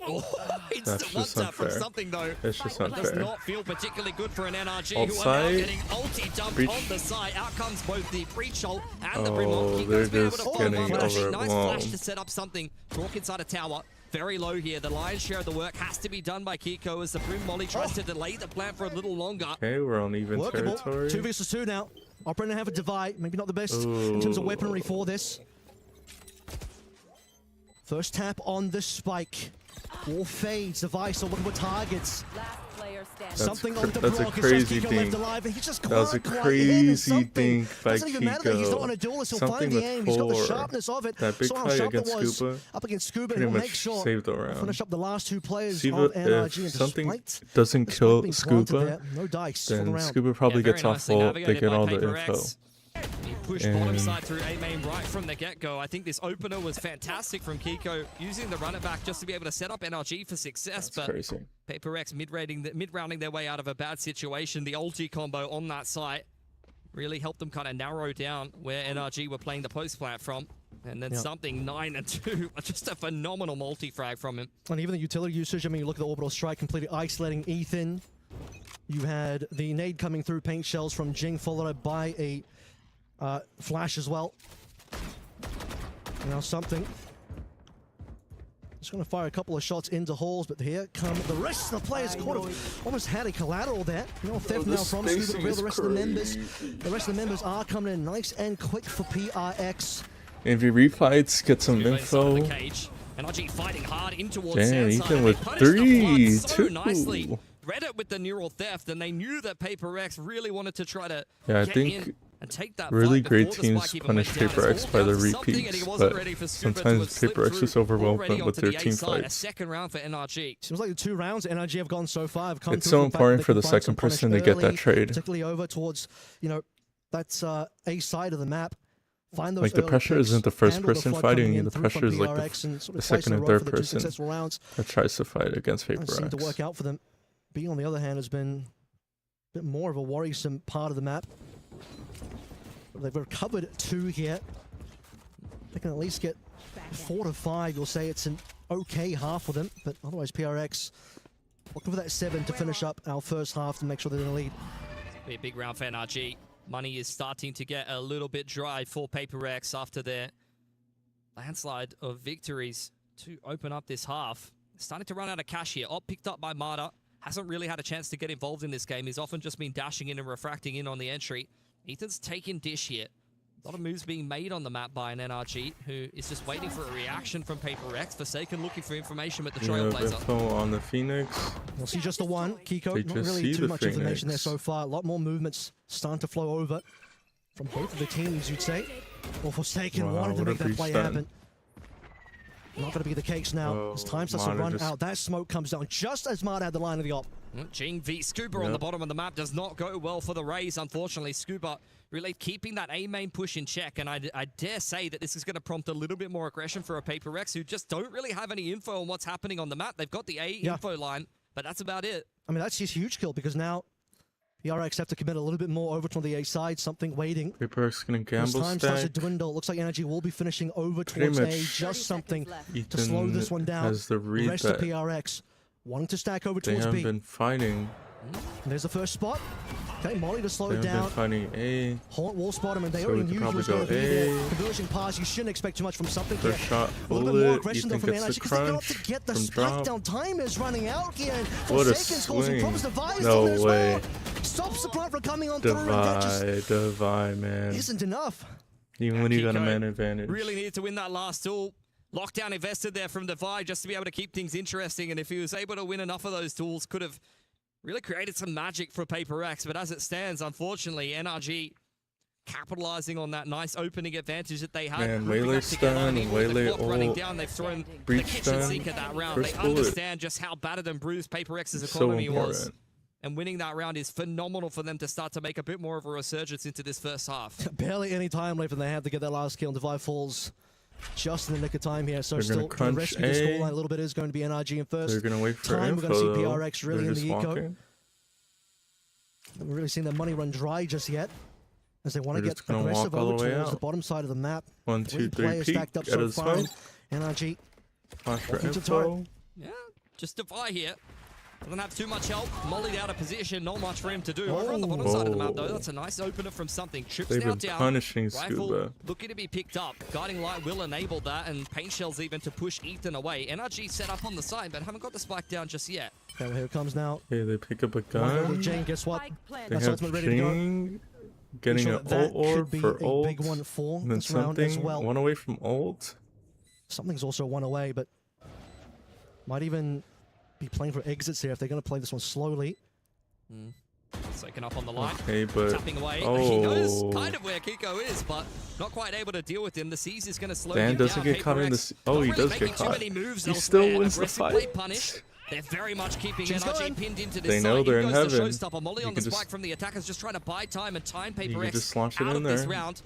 Oh, it's one tap from something though. It's just unfair. Does not feel particularly good for an NRG who are now getting ulti-dumped on the side. Out comes both the breach ult and the brim ult. Kiko's been able to follow one flashing. Nice flash to set up something. Talk inside a tower. Very low here. The lion's share of the work has to be done by Kiko as the Brim Molly tries to delay the plan for a little longer. Okay, we're on even territory. 2 versus 2 now. Operator have a divide. Maybe not the best in terms of weaponry for this. First tap on the spike. All fades. Device looking for targets. Something on the block. That's a crazy thing. That was a crazy thing by Doesn't even matter that he's not on a duelist. He'll find the aim. He's got the sharpness of it. That big play against Scuba. Up against Scuba, and he'll make sure saved the round. Finish up the last 2 players If of NRG. And something doesn't kill Scuba, no dice then Scuba probably gets off full. They get all the info. He pushed bottom side through A main right from the get-go. I think this opener was fantastic from Kiko, using the runner back just to be able to set up NRG for success. That's crazy. PRX mid-rounding their way out of a bad situation. The ulti combo on that site really helped them kind of narrow down where NRG were playing the post plant from. And then something 9 and 2, just a phenomenal multi-frag from him. And even the utility usage, I mean, you look at the orbital strike, completely isolating Ethan. You had the nade coming through, paint shells from Jing, followed up by a flash as well. Now something Just going to fire a couple of shots into halls, but here come the rest of the players. Almost had a collateral there. No theft now from Scuba. The rest of the members. The rest of the members are coming in nice and quick for PRX. MV refights, get some info. NRG fighting hard in towards Damn, Sandside. Ethan with They 3, so 2. nicely. Read it with the neural theft, and they knew that PRX really wanted to try to I get think in and take that really fight great before the teams spike even punish went down. It's PRX all by down the to something, and he repeats, wasn't but ready for Scuba to sometimes have slipped PRX is through overwhelmed already with onto their the team A side. A fights. second round for NRG. Seems like the 2 rounds NRG have gone so far have come It's through so the fact that important they for can the find some second punish person to get that early, trade. particularly over towards, you know, that's A side of the map. Find those Like the early pressure picks, isn't the first handle the person flood fighting coming you, in the through pressure from is like PRX and sort the of second twice in a and row third for the 2 person successful rounds. that tries to fight against Doesn't seem to work PRX. out for them. B, on the other hand, has been a bit more of a worrisome part of the map. They've recovered 2 here. They can at least get 4 to 5. You'll say it's an okay half for them, but otherwise PRX looking for that 7 to finish up our first half to make sure they're in the lead. Be a big round for NRG. Money is starting to get a little bit dry for PRX after their landslide of victories to open up this half. Starting to run out of cash here. Op picked up by Marta. Hasn't really had a chance to get involved in this game. He's often just been dashing in and refracting in on the entry. Ethan's taking dish here. A lot of moves being made on the map by an NRG, who is just waiting for a reaction from PRX. Forsaken looking for information with the Trailblazer. Info on the Phoenix. We'll see just the one. Kiko, They not just really see too the much information there Phoenix. so far. A lot more movements starting to flow over from both of the teams, you'd say. Well, Forsaken Wow, wanted to what a make that breach play then. happen. Not going to be the case now. Oh, As time starts to Marta run just- out, that smoke comes down just as Marta had the line of the op. Jing v Scuba on the bottom of the map does not go well for the Rays, unfortunately. Scuba really keeping that A main push in check, and I dare say that this is going to prompt a little bit more aggression for a PRX who just don't really have any info on what's happening on the map. They've got the A info line, but that's about it. I mean, that's his huge kill because now PRX have to commit a little bit more over to the A side, something waiting. PRX gonna As gamble time starts to stack. dwindle, looks like NRG will be finishing over Pretty towards A, much just something to Ethan slow this one down. has the read Rest of that PRX wanting to stack over they towards haven't B. been fighting. And there's the first spot. Okay, Molly to slow They it haven't been down. fighting A. Haunt will spot him, and they So already we could knew he was probably going to go be there. A. Conversion pass, you shouldn't expect too much from something here. First shot, A little bit more bullet. aggression though Ethan from gets NRG the because they got crunch to get the from spike drop. down. Time is running out here. And What a Forsaken scores and swing. Promise Device No on there as way. well. Stops the plant from coming on through, and that just Divide, man. isn't enough. Even when you got a Kiko man advantage. really needed to win that last tool. Lockdown invested there from Divide just to be able to keep things interesting, and if he was able to win enough of those tools, could have really created some magic for PRX. But as it stands, unfortunately, NRG capitalizing on that nice opening advantage that they had. Man, grouping Waylay up together, stun, and even with the Waylay clock running ult, down, they've thrown the breach kitchen stun, sink at that round. first They bullet. understand just how battered and bruised PRX's So economy was. important. And winning that round is phenomenal for them to start to make a bit more of a resurgence into this first half. Barely any time left, and they have to get that last kill. And Divide falls just in the nick of time here. So They're still gonna crunch the rescue the A. scoreline a little bit is going to be NRG in first. They're gonna wait for time, info. we're going to see though. PRX really They're in just the eco. walking. Haven't really seen their money run dry just yet, as they want to They're get just gonna aggressive walk all over the way towards the out. bottom side of the map. 1, 3 2, 3, players peek. stacked up Get so his far. smoke. NRG Flash for walking to turret. info. Yeah, just Defy here. Doesn't have too much help. Mollied out of position, not much for him to do. Over on the bottom side of the map, though, that's a nice opener from something. Trips They've now been down. punishing Rifle Scuba. looking to be picked up. Guiding Light will enable that, and Paint Shells even to push Ethan away. NRG set up on the side, but haven't got the spike down just yet. Okay, well, here it comes now. Okay, they pick up a One over gun. Jane, guess what? They That's have ultimate ready to go. Jing getting Sure an that ult orb could be for a ult. big one for And then this round as something, well. one away from ult. Something's also one away, but might even be playing for exits here if they're going to play this one slowly. Soaking up on the line. Okay, but Tapping away. oh, He knows kind of where Kiko is, but not quite able to deal with him. The Seize is going to slow Dan him doesn't down. get caught in PRX the. Oh, not he really does making get too caught. many moves He elsewhere. still wins the Aggressive play fight. punish. They're very much keeping She's NRG going. pinned into this They know side. they're in in goes the heaven. showstopper. Molly You on the can spike just- from the attackers, just trying to buy time and time can PRX just launch it out in of this there. round.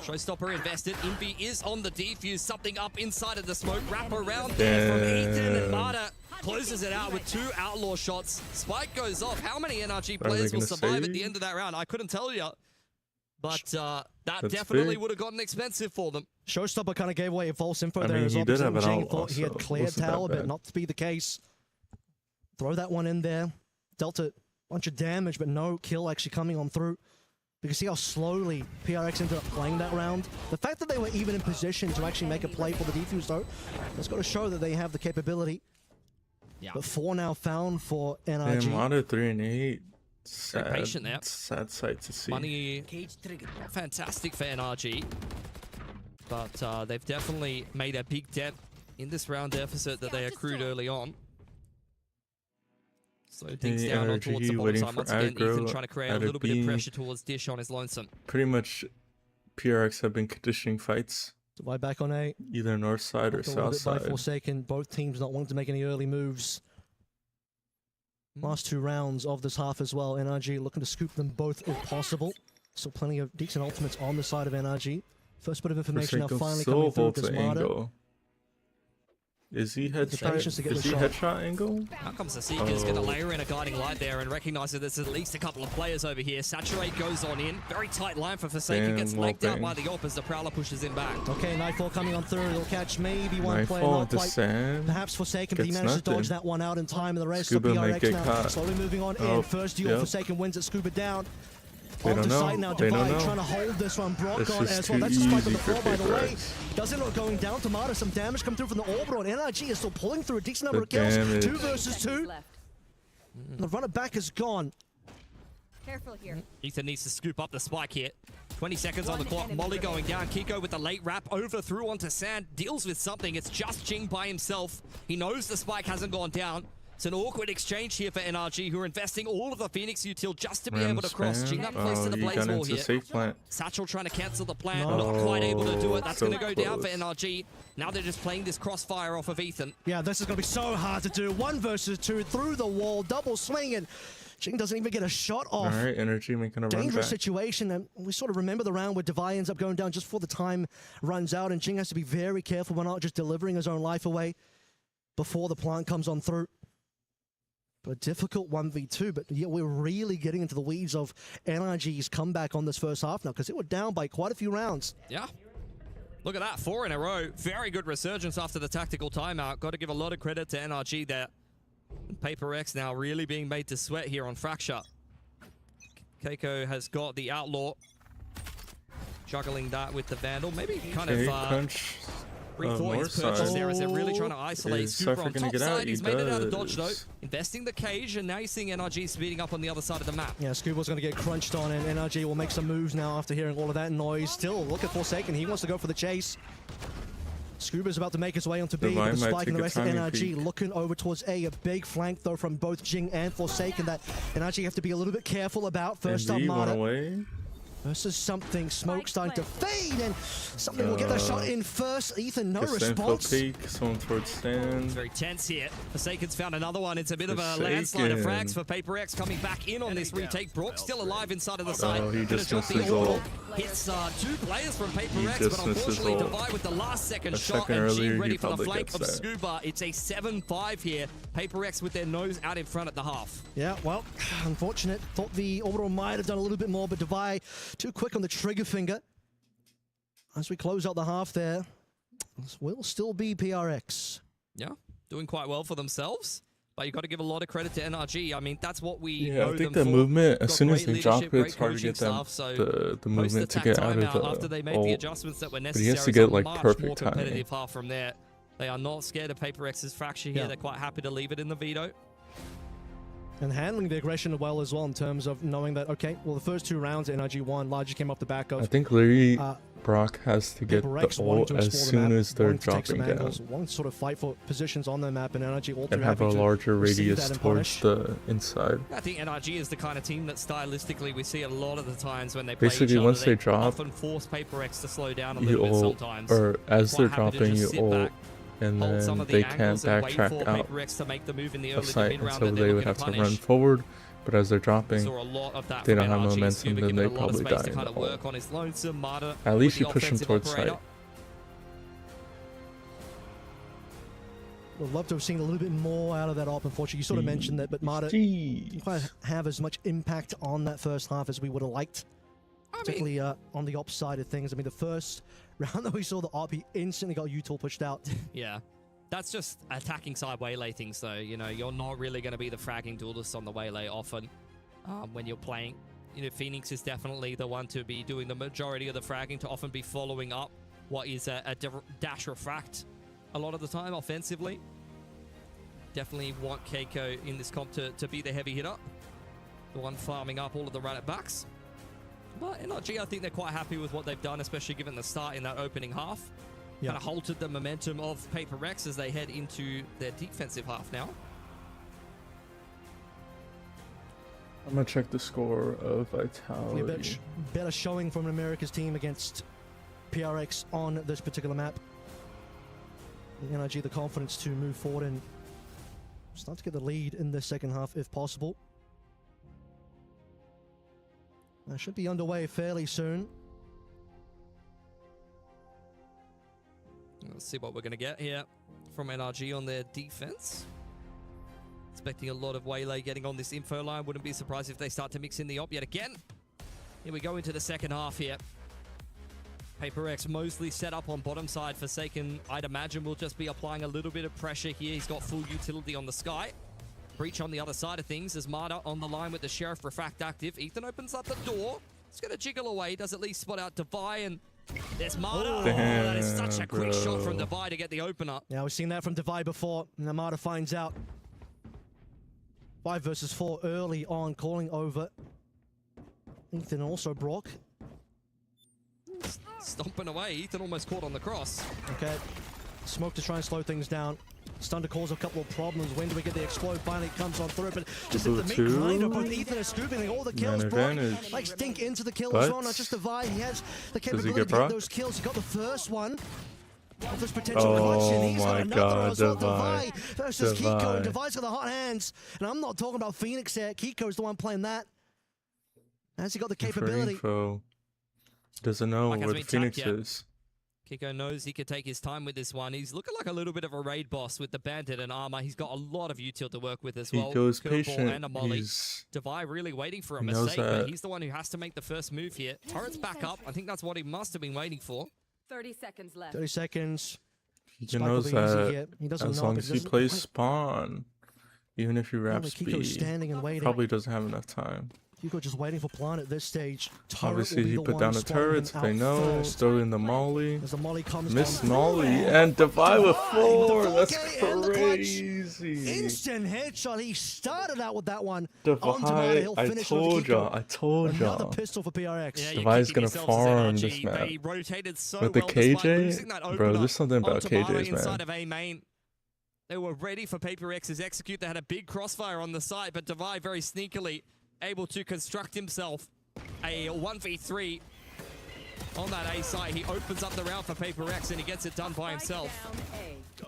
Showstopper invested. Envy is on the defuse. Something up inside of the smoke. Wrap around there from Ethan, and Marta closes it out with 2 outlaw shots. Spike goes off. How many NRG Are they players will gonna survive at save? the end of that round? I couldn't tell you. But that That's definitely big. would have gotten expensive for them. Showstopper kind of gave away false info I there mean, as he well. did because have an Jane outlaw, thought he had so cleared wasn't that tower, but bad. not to be the case. Throw that one in there. Dealt a bunch of damage, but no kill actually coming on through. You can see how slowly PRX ended up playing that round. The fact that they were even in position to actually make a play for the defuse, though, that's got to show that they have the capability. Yeah. But 4 now found for NRG. Damn, Mata 3 and 8. Very patient there. Sad sight to see. Money, fantastic for NRG. But they've definitely made a big dent in this round deficit that they accrued early on. So things down on towards the bottom side. Once again, Ethan trying to create a little bit of pressure towards Dish on his lonesome. Pretty much PRX have been conditioning fights. Divide back on A. Either north side or south side. By Forsaken, both teams not wanting to make any early moves. Last 2 rounds of this half as well. NRG looking to scoop them both if possible. Still plenty of decent ultimates on the side of NRG. First bit of information now finally coming through this Mata. Is he headshot angle? Now comes the Seeker's going to layer in a guiding light there and recognize that there's at least a couple of players over here. Saturate goes on in. Very tight line for Forsaken. Gets legged out by the op as the Prowler pushes him back. Okay, Nightfall coming on through. He'll catch maybe one player, not quite. Perhaps Forsaken, but he managed to dodge that one out in time. And the rest of PRX now slowly moving on in. First duel, Forsaken wins it. Scuba down. They don't know. Now, they don't know. Trying to hold this one. Brock on as well. That's a spike on the floor, by the way. Doesn't look going down to Mata. Some damage come through from the Orbital. And NRG is still pulling through a decent number of kills. 2 versus 2. The runner back is gone. Careful here. Ethan needs to scoop up the spike here. 20 seconds on the clock. Molly going down. Kiko with the late wrap over through onto Sand. Deals with something. It's just Jing by himself. He knows the spike hasn't gone down. It's an awkward exchange here for NRG, who are investing all of the Phoenix util just to be able to cross. Jing up close to the Blaze Wall here. Satchel trying to cancel the plant, not quite able to do it. That's going to go down for NRG. Now they're just playing this crossfire off of Ethan. Yeah, this is going to be so hard to do. 1 versus 2 through the wall, double swing, and Jing doesn't even get a shot off. All right, NRG making a run back. Dangerous situation, and we sort of remember the round where Devi ends up going down just before the time runs out, and Jing has to be very careful we're not just delivering his own life away before the plant comes on through. But a difficult 1v2, but yeah, we're really getting into the weeds of NRG's comeback on this first half now, because it were down by quite a few rounds. Yeah. Look at that, 4 in a row. Very good resurgence after the tactical timeout. Got to give a lot of credit to NRG there. PRX now really being made to sweat here on Fracture. Keiko has got the Outlaw. Juggling that with the Vandal. Maybe kind of... Crunch. Rethought his purchase there as they're really trying to isolate Scooper on top side. He's made it out of dodge though. Investing the cage, and now you're seeing NRG speeding up on the other side of the map. Yeah, Scuba's going to get crunched on, and NRG will make some moves now after hearing all of that noise. Still, look at Forsaken. He wants to go for the chase. Scuba's about to make his way onto B, but the spike and the rest of NRG looking over towards A. A big flank though from both Jing and Forsaken that NRG have to be a little bit careful about. First up, Mata versus something. Smoke starting to fade, and something will get that shot in first. Ethan, no response. Someone towards Stan. It's very tense here. Forsaken's found another one. It's a bit of a landslide of frags for PRX coming back in on this retake. Brock still alive inside of the side. He just missed his ult. Hits 2 players from PRX, but unfortunately Devi with the last second shot, and G ready for the flank of Scuba. It's a 7-5 here. PRX with their nose out in front at the half. Yeah, well, unfortunate. Thought the Orbital might have done a little bit more, but Devi too quick on the trigger finger. As we close out the half there, this will still be PRX. Yeah, doing quite well for themselves. But you've got to give a lot of credit to NRG. I mean, that's what we know them for. The movement, as soon as they drop it, it's hard to get them the movement to get out of the after they made the adjustments that were necessary. But he has to get like perfect more competitive timing. half from there. They are not scared of PRX's fracture here. They're quite happy to leave it in the veto. And handling the aggression well as well in terms of knowing that, okay, well, the first 2 rounds NRG won, largely came off the back of... I think Larry Brock has to get the ult as soon as they're dropping down. One sort of fight for positions on the map, and NRG all and have a larger radius towards the inside. I think NRG is the kind of team that stylistically we see a lot of the times when they play basically each other, once they drop, often force PRX to slow down a little bit sometimes. Or as they're dropping, you ult, and then they can't backtrack out of sight, and so they would have to run forward. But as they're dropping, they don't have momentum, then they probably die in the ult. At least you push them towards sight. Would love to have seen a little bit more out of that op, unfortunately. You sort of mentioned that, but Mata didn't quite have as much impact on that first half as we would have liked. Particularly on the op side of things. I mean, the first round that we saw the op, he instantly got util pushed out. Yeah. That's just attacking side waylay things, though. You know, you're not really going to be the fragging duelist on the waylay often when you're playing. you know, Phoenix is definitely the one to be doing the majority of the fragging, to often be following up what is a dash refract a lot of the time offensively. Definitely want Keiko in this comp to be the heavy hitter, the one farming up all of the run-it-backs. But NRG, I think they're quite happy with what they've done, especially given the start in that opening half. Kind of halted the momentum of PRX as they head into their defensive half now. I'm gonna check the score of Vitality. A bit better showing from America's team against PRX on this particular map. The NRG the confidence to move forward and start to get the lead in the second half if possible. That should be underway fairly soon. Let's see what we're going to get here from NRG on their defense. Expecting a lot of waylay getting on this info line. Wouldn't be surprised if they start to mix in the op yet again. Here we go into the second half here. PRX mostly set up on bottom side. Forsaken, I'd imagine, will just be applying a little bit of pressure here. He's got full utility on the Sky. Breach on the other side of things as Marta on the line with the Sheriff Refract active. Ethan opens up the door. He's going to jiggle away. Does at least spot out Devi, and there's Marta. Oh, that is such a quick shot from Devi to get the opener. Yeah, we've seen that from Devi before. And Marta finds out. 5 versus 4 early on, calling over Ethan, also Brock. Stomping away. Ethan almost caught on the cross. Okay. Smoke to try and slow things down. Stun to cause a couple of problems. When do we get the explode? Finally comes on through, but just at the meat grinder, both Ethan is scooping all the kills. Brock likes Dink into the kill as well, not just Devi. He has the capability to get those kills. He got the first one. Of this potential clutch, and he's got another as well. Devi versus Kiko, and Devi's got the hot hands. And I'm not talking about Phoenix here. Kiko's the one playing that. Has he got the capability? Doesn't know where the Phoenix is. Kiko knows he could take his time with this one. He's looking like a little bit of a raid boss with the bandit and armor. He's got a lot of util to work with as well. Kiko's patient. And a molly. Devi really waiting for a mistake, but he's the one who has to make the first move here. Turret's back up. I think that's what he must have been waiting for. 30 seconds left. 30 seconds. He knows that as long as he plays spawn, even if you wrap speed, standing and waiting. Probably doesn't have enough time. Kiko just waiting for plant at this stage. Obviously, he put down the turrets. They know. Throw in the molly. Miss molly and Devi with 4. That's crazy. Instant headshot. He started out with that one. Devi, I told y'all. Another pistol for PRX. Yeah, Devi's gonna farm this map. With the KJ, bro. There's something about KJs, inside man. Of A main. They were ready for PRX's execute. They had a big crossfire on the side, but Devi very sneakily able to construct himself a 1v3 on that A side. He opens up the round for PRX and he gets it done by himself.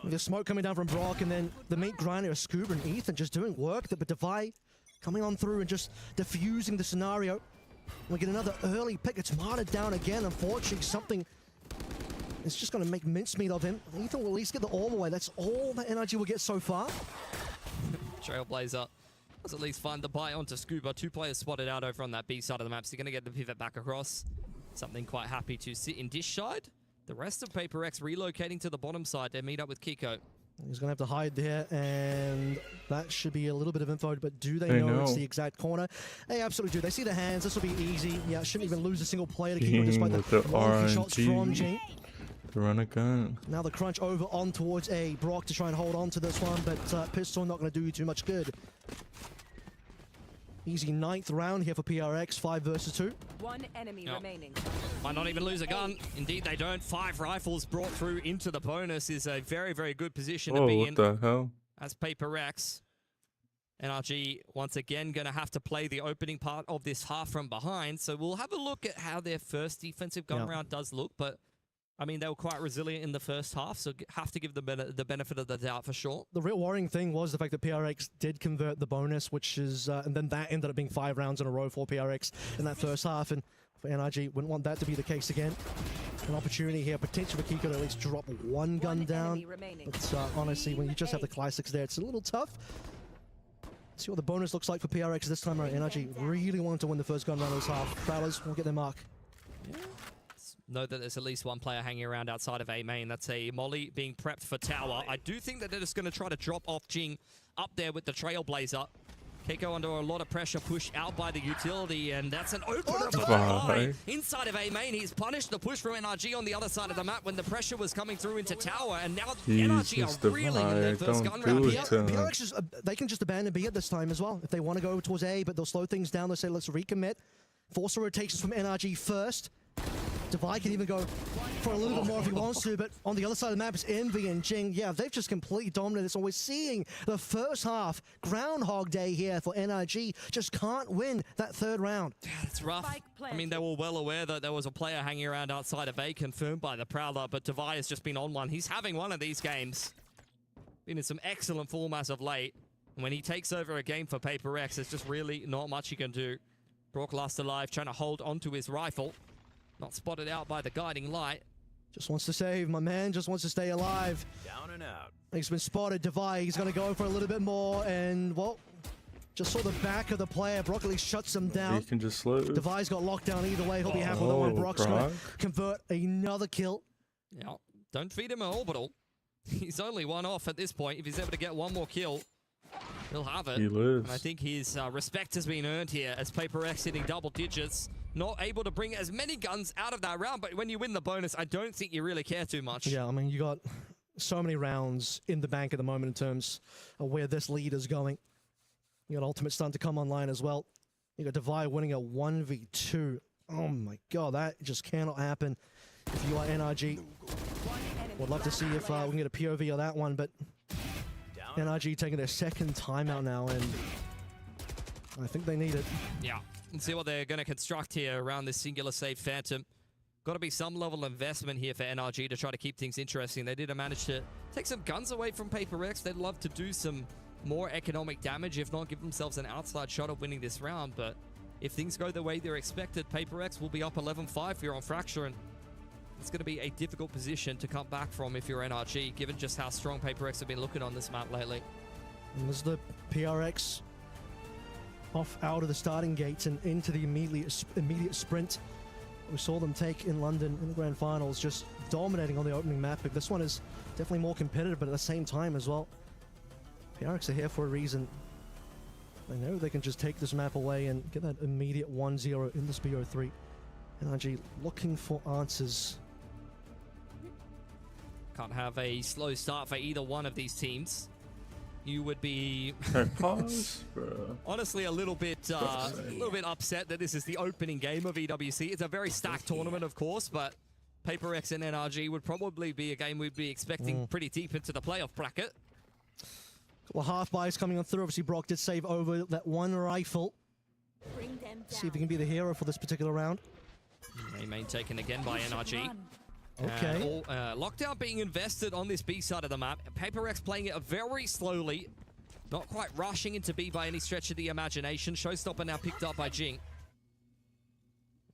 The smoke coming down from Brock, and then the meat grinder, Scuba and Ethan just doing work, but Devi coming on through and just diffusing the scenario. We get another early pick. It's Marta down again. Unfortunately, something is just going to make mincemeat of him. Ethan will at least get the orb away. That's all that NRG will get so far. Trailblazer was at least fun to buy onto Scuba. 2 players spotted out over on that B side of the map, so you're going to get the pivot back across. Something quite happy to sit in dish side. The rest of PRX relocating to the bottom side. They meet up with Kiko. He's going to have to hide there, and that should be a little bit of info, but do they know it's the exact corner? They absolutely do. They see the hands. This will be easy. Yeah, shouldn't even lose a single player to Kiko despite the long shots from Jing. Run a gun. Now the crunch over on towards A. Brock to try and hold on to this one, but pistol not going to do you too much good. Easy 9th round here for PRX, 5 versus 2. 1 enemy remaining. Might not even lose a gun. Indeed, they don't. 5 rifles brought through into the bonus is a very, very good position to be in. What the hell? As PRX. NRG, once again, going to have to play the opening part of this half from behind. So we'll have a look at how their first defensive gun round does look. But, I mean, they were quite resilient in the first half, so have to give them the benefit of the doubt for sure. The real worrying thing was the fact that PRX did convert the bonus, which is, and then that ended up being 5 rounds in a row for PRX in that first half, and for NRG, wouldn't want that to be the case again. An opportunity here, potentially for Kiko to at least drop 1 gun down, but honestly, when you just have the classics there, it's a little tough. Let's see what the bonus looks like for PRX this time around. NRG really wanted to win the first gun round of this half. Prowlers will get their mark. Yeah. Know that there's at least 1 player hanging around outside of A main. That's a molly being prepped for tower. I do think that they're just going to try to drop off Jing up there with the Trailblazer. Keiko under a lot of pressure, pushed out by the utility, and that's an opener for Bye. inside of A main. He's punished the push from NRG on the other side of the map when the pressure was coming through into tower, and now NRG are reeling in their first gun round. PRX, they can just abandon B at this time as well. If they want to go towards A, but they'll slow things down. They'll say, let's recommit. Force the rotations from NRG first. Divide can even go for a little bit more if he wants to, but on the other side of the map is Envy and Jing. Yeah, they've just completely dominated this, and we're seeing the first half Groundhog Day here for NRG. Just can't win that third round. Yeah, that's rough. I mean, they were well aware that there was a player hanging around outside of A, confirmed by the Prowler, but Divide has just been on one. He's having one of these games. Been in some excellent form as of late. And when he takes over a game for Paper X, there's just really not much he can do. Brock last alive, trying to hold onto his rifle. Not spotted out by the guiding light. Just wants to save. My man just wants to stay alive. Down and out. He's been spotted. Divide, he's going to go for a little bit more. And, well, just saw the back of the player. Brock at least shuts him down. He can just slow. Divide's got locked down either way. He'll be happy with that one. Brock's going to convert another kill. Yeah, don't feed him an orbital. He's only one off at this point. If he's able to get one more kill, he'll have it. He lives. And I think his respect has been earned here as Paper X hitting double digits. Not able to bring as many guns out of that round, but when you win the bonus, I don't think you really care too much. Yeah, I mean, you got so many rounds in the bank at the moment in terms of where this lead is going. You got Ultimate Stun to come online as well. You got Divide winning a 1v2. Oh my god, that just cannot happen if you are NRG. Would love to see if we can get a POV of that one, but NRG taking their second timeout now, and I think they need it. Yeah. And see what they're going to construct here around this singular save Phantom. Got to be some level of investment here for NRG to try to keep things interesting. They did manage to take some guns away from Paper X. They'd love to do some more economic damage, if not give themselves an outside shot of winning this round. But if things go the way they're expected, Paper X will be up 11-5 here on Fracture, and it's going to be a difficult position to come back from if you're NRG, given just how strong Paper X have been looking on this map lately. And there's the PRX off out of the starting gates and into the immediate sprint we saw them take in London in the grand finals, just dominating on the opening map. But this one is definitely more competitive, but at the same time as well, PRX are here for a reason. They know they can just take this map away and get that immediate 1-0 in this BO3. NRG looking for answers. Can't have a slow start for either one of these teams. You would be honestly a little bit upset that this is the opening game of EWC. It's a very stacked tournament, of course, but Paper X and NRG would probably be a game we'd be expecting pretty deep into the playoff bracket. Couple of half buys coming on through. Obviously, Brock did save over that one rifle. See if he can be the hero for this particular round. Main taken again by NRG. Okay. Lockdown being invested on this B side of the map. Paper X playing it very slowly. Not quite rushing into B by any stretch of the imagination. Showstopper now picked up by Jing.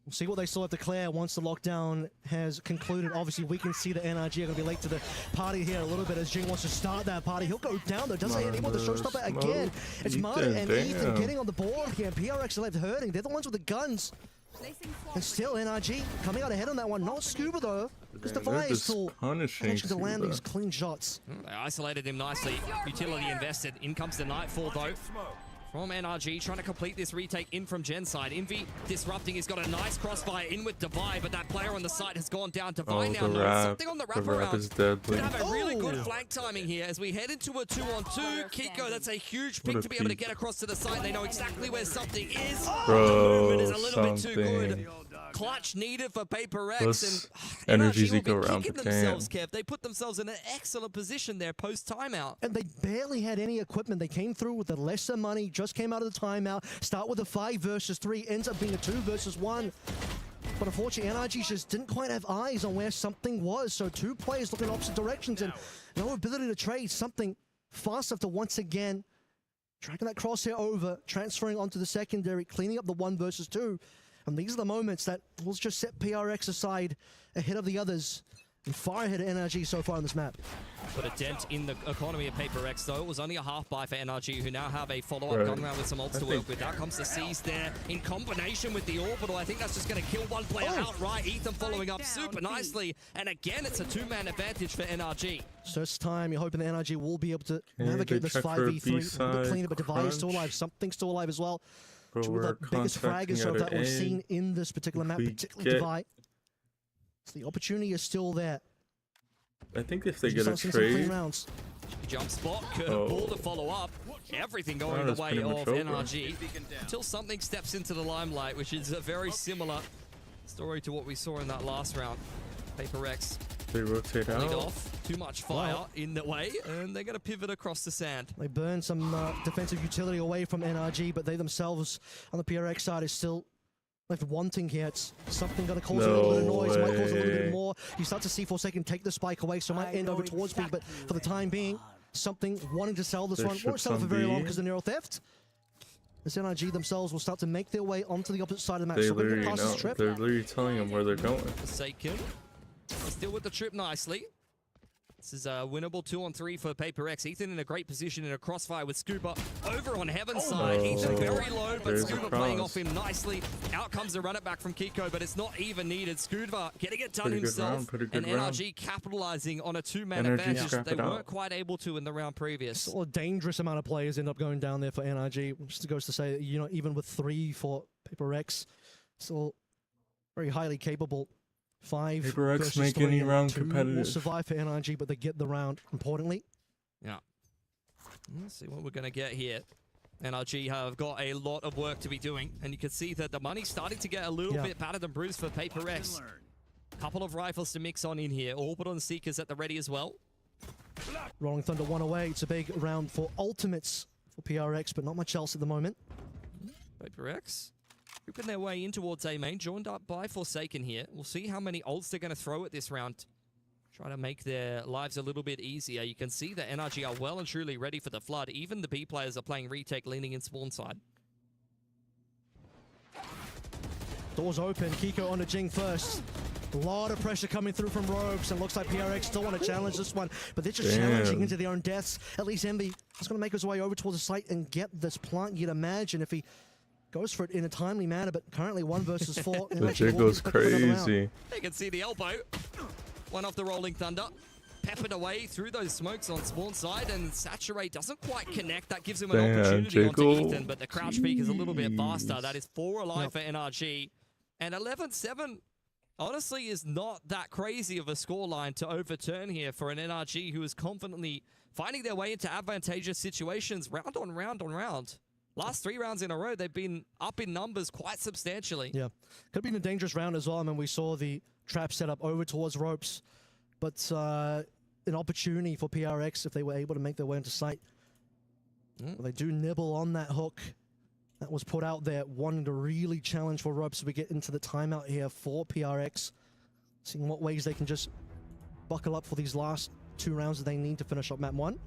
We'll see what they still have to clear once the lockdown has concluded. Obviously, we can see that NRG are going to be late to the party here a little bit as Jing wants to start that party. He'll go down, though. Doesn't hit anyone with the Showstopper again. It's Martin and Ethan getting on the board here. PRX are left hurting. They're the ones with the guns. And still NRG coming out ahead on that one. Not Scuba though, because Divide is still managing to land these clean shots. They isolated him nicely. Utility invested. In comes the Nightfall though. From NRG, trying to complete this retake in from Gen side. Envy disrupting. He's got a nice crossfire in with Divide, but that player on the side has gone down. Divide now knows something on the wraparound. Is deadly. Could have a really good flank timing here as we head into a 2-on-2. Kiko, that's a huge pick to be able to get across to the side. They know exactly where something is. The movement is a little bit too good. Clutch needed for Paper X, and NRG's NRG go will be around kicking the themselves, Kev. They put themselves in an excellent position there post-timeout. And they barely had any equipment. They came through with the lesser money, just came out of the timeout, start with a 5 versus 3, ends up being a 2 versus 1. But unfortunately, NRG just didn't quite have eyes on where something was. So 2 players looking in opposite directions and no ability to trade something fast enough to once again dragging that crosshair over, transferring onto the secondary, cleaning up the 1 versus 2. And these are the moments that will just set PRX aside ahead of the others and far ahead of NRG so far on this map. Put a dent in the economy of PRX, though. It was only a half buy for NRG, who now have a follow-up gun round with some ults to work with. Out comes the C's there in combination with the Orbital. I think that's just going to kill one player outright. Ethan following up super nicely. And again, it's a two-man advantage for NRG. So this time, you're hoping the NRG will be able to navigate this 5v3 a bit cleaner, but Divide is still alive. Something's still alive as well. Two of the biggest fraggers of that we've seen in this particular map, particularly Divide. So the opportunity is still there. I think if they get a trade, jump spot, ball to follow up. Everything going the way of NRG until something steps into the limelight, which is a very similar story to what we saw in that last round. PRX. They rotate out. Off. Too much fire in the way, and they're going to pivot across the sand. They burn some defensive utility away from NRG, but they themselves on the PRX side is still left wanting here. It's something going to cause a little bit of noise. It might cause a little bit more. You start to see Forsaken take the spike away, so it might end over towards me, but for the time being, something wanting to sell this one. Won't sell it for very long because of Neural Theft. This NRG themselves will start to make their way onto the opposite side of the map. They're literally telling them where they're going. Forsaken. Still with the trip nicely. This is a winnable 2-on-3 for PRX. Ethan in a great position in a crossfire with Scuba over on Heaven's side. Ethan very low, but Scuba playing off him nicely. Out comes the run it back from Kiko, but it's not even needed. Scuba getting it done himself, and NRG capitalizing on a two-man advantage that they weren't quite able to in the round previous. A dangerous amount of players end up going down there for NRG, which goes to say that, you know, even with 3 for PRX, still very highly capable. 5 PRX make any round competitive. Will survive for NRG, but they get the round, importantly. Yeah. Let's see what we're going to get here. NRG have got a lot of work to be doing, and you can see that the money's starting to get a little bit battered and bruised for PRX. Couple of rifles to mix on in here. Orbital and Seekers at the ready as well. Rolling Thunder 1 away. It's a big round for ultimates for PRX, but not much else at the moment. PRX creeping their way in towards A main, joined up by Forsaken here. We'll see how many ults they're going to throw at this round. Try to make their lives a little bit easier. You can see that NRG are well and truly ready for the flood. Even the B players are playing retake, leaning in spawn side. Doors open. Kiko on the Jing first. A lot of pressure coming through from Rogues, and looks like PRX still want to challenge this one, but they're just challenging into their own deaths. At least Envy is going to make his way over towards the site and get this plant. You'd imagine if he goes for it in a timely manner, but currently 1 versus 4. The jiggle's crazy. You can see the elbow. One off the Rolling Thunder. Peppered away through those smokes on spawn side, and Saturate doesn't quite connect. That gives him an opportunity onto Ethan, but the crouch peak is a little bit faster. That is 4 alive for NRG. And 11-7, honestly, is not that crazy of a scoreline to overturn here for an NRG who is confidently finding their way into advantageous situations round on round on round. Last 3 rounds in a row, they've been up in numbers quite substantially. Yeah, could have been a dangerous round as well. I mean, we saw the trap set up over towards ropes, but an opportunity for PRX if they were able to make their way into sight. Well, they do nibble on that hook that was put out there, wanting to really challenge for ropes as we get into the timeout here for PRX. Seeing what ways they can just buckle up for these last 2 rounds that they need to finish up map 1.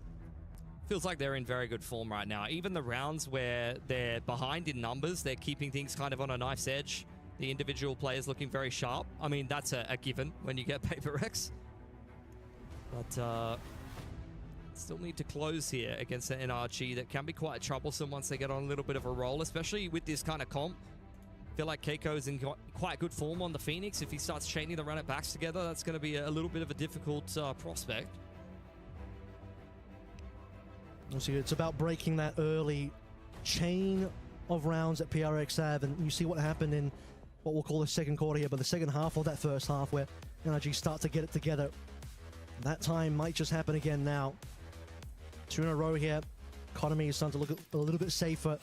Feels like they're in very good form right now. Even the rounds where they're behind in numbers, they're keeping things kind of on a knife's edge. The individual players looking very sharp. I mean, that's a given when you get PRX. But still need to close here against the NRG that can be quite troublesome once they get on a little bit of a roll, especially with this kind of comp. I feel like Keiko's in quite good form on the Phoenix. If he starts chaining the run-it-backs together, that's going to be a little bit of a difficult prospect. See, it's about breaking that early chain of rounds that PRX have, and you see what happened in what we'll call the second quarter here, but the second half of that first half where NRG start to get it together. That time might just happen again now. 2 in a row here. Economy is starting to look a little bit safer.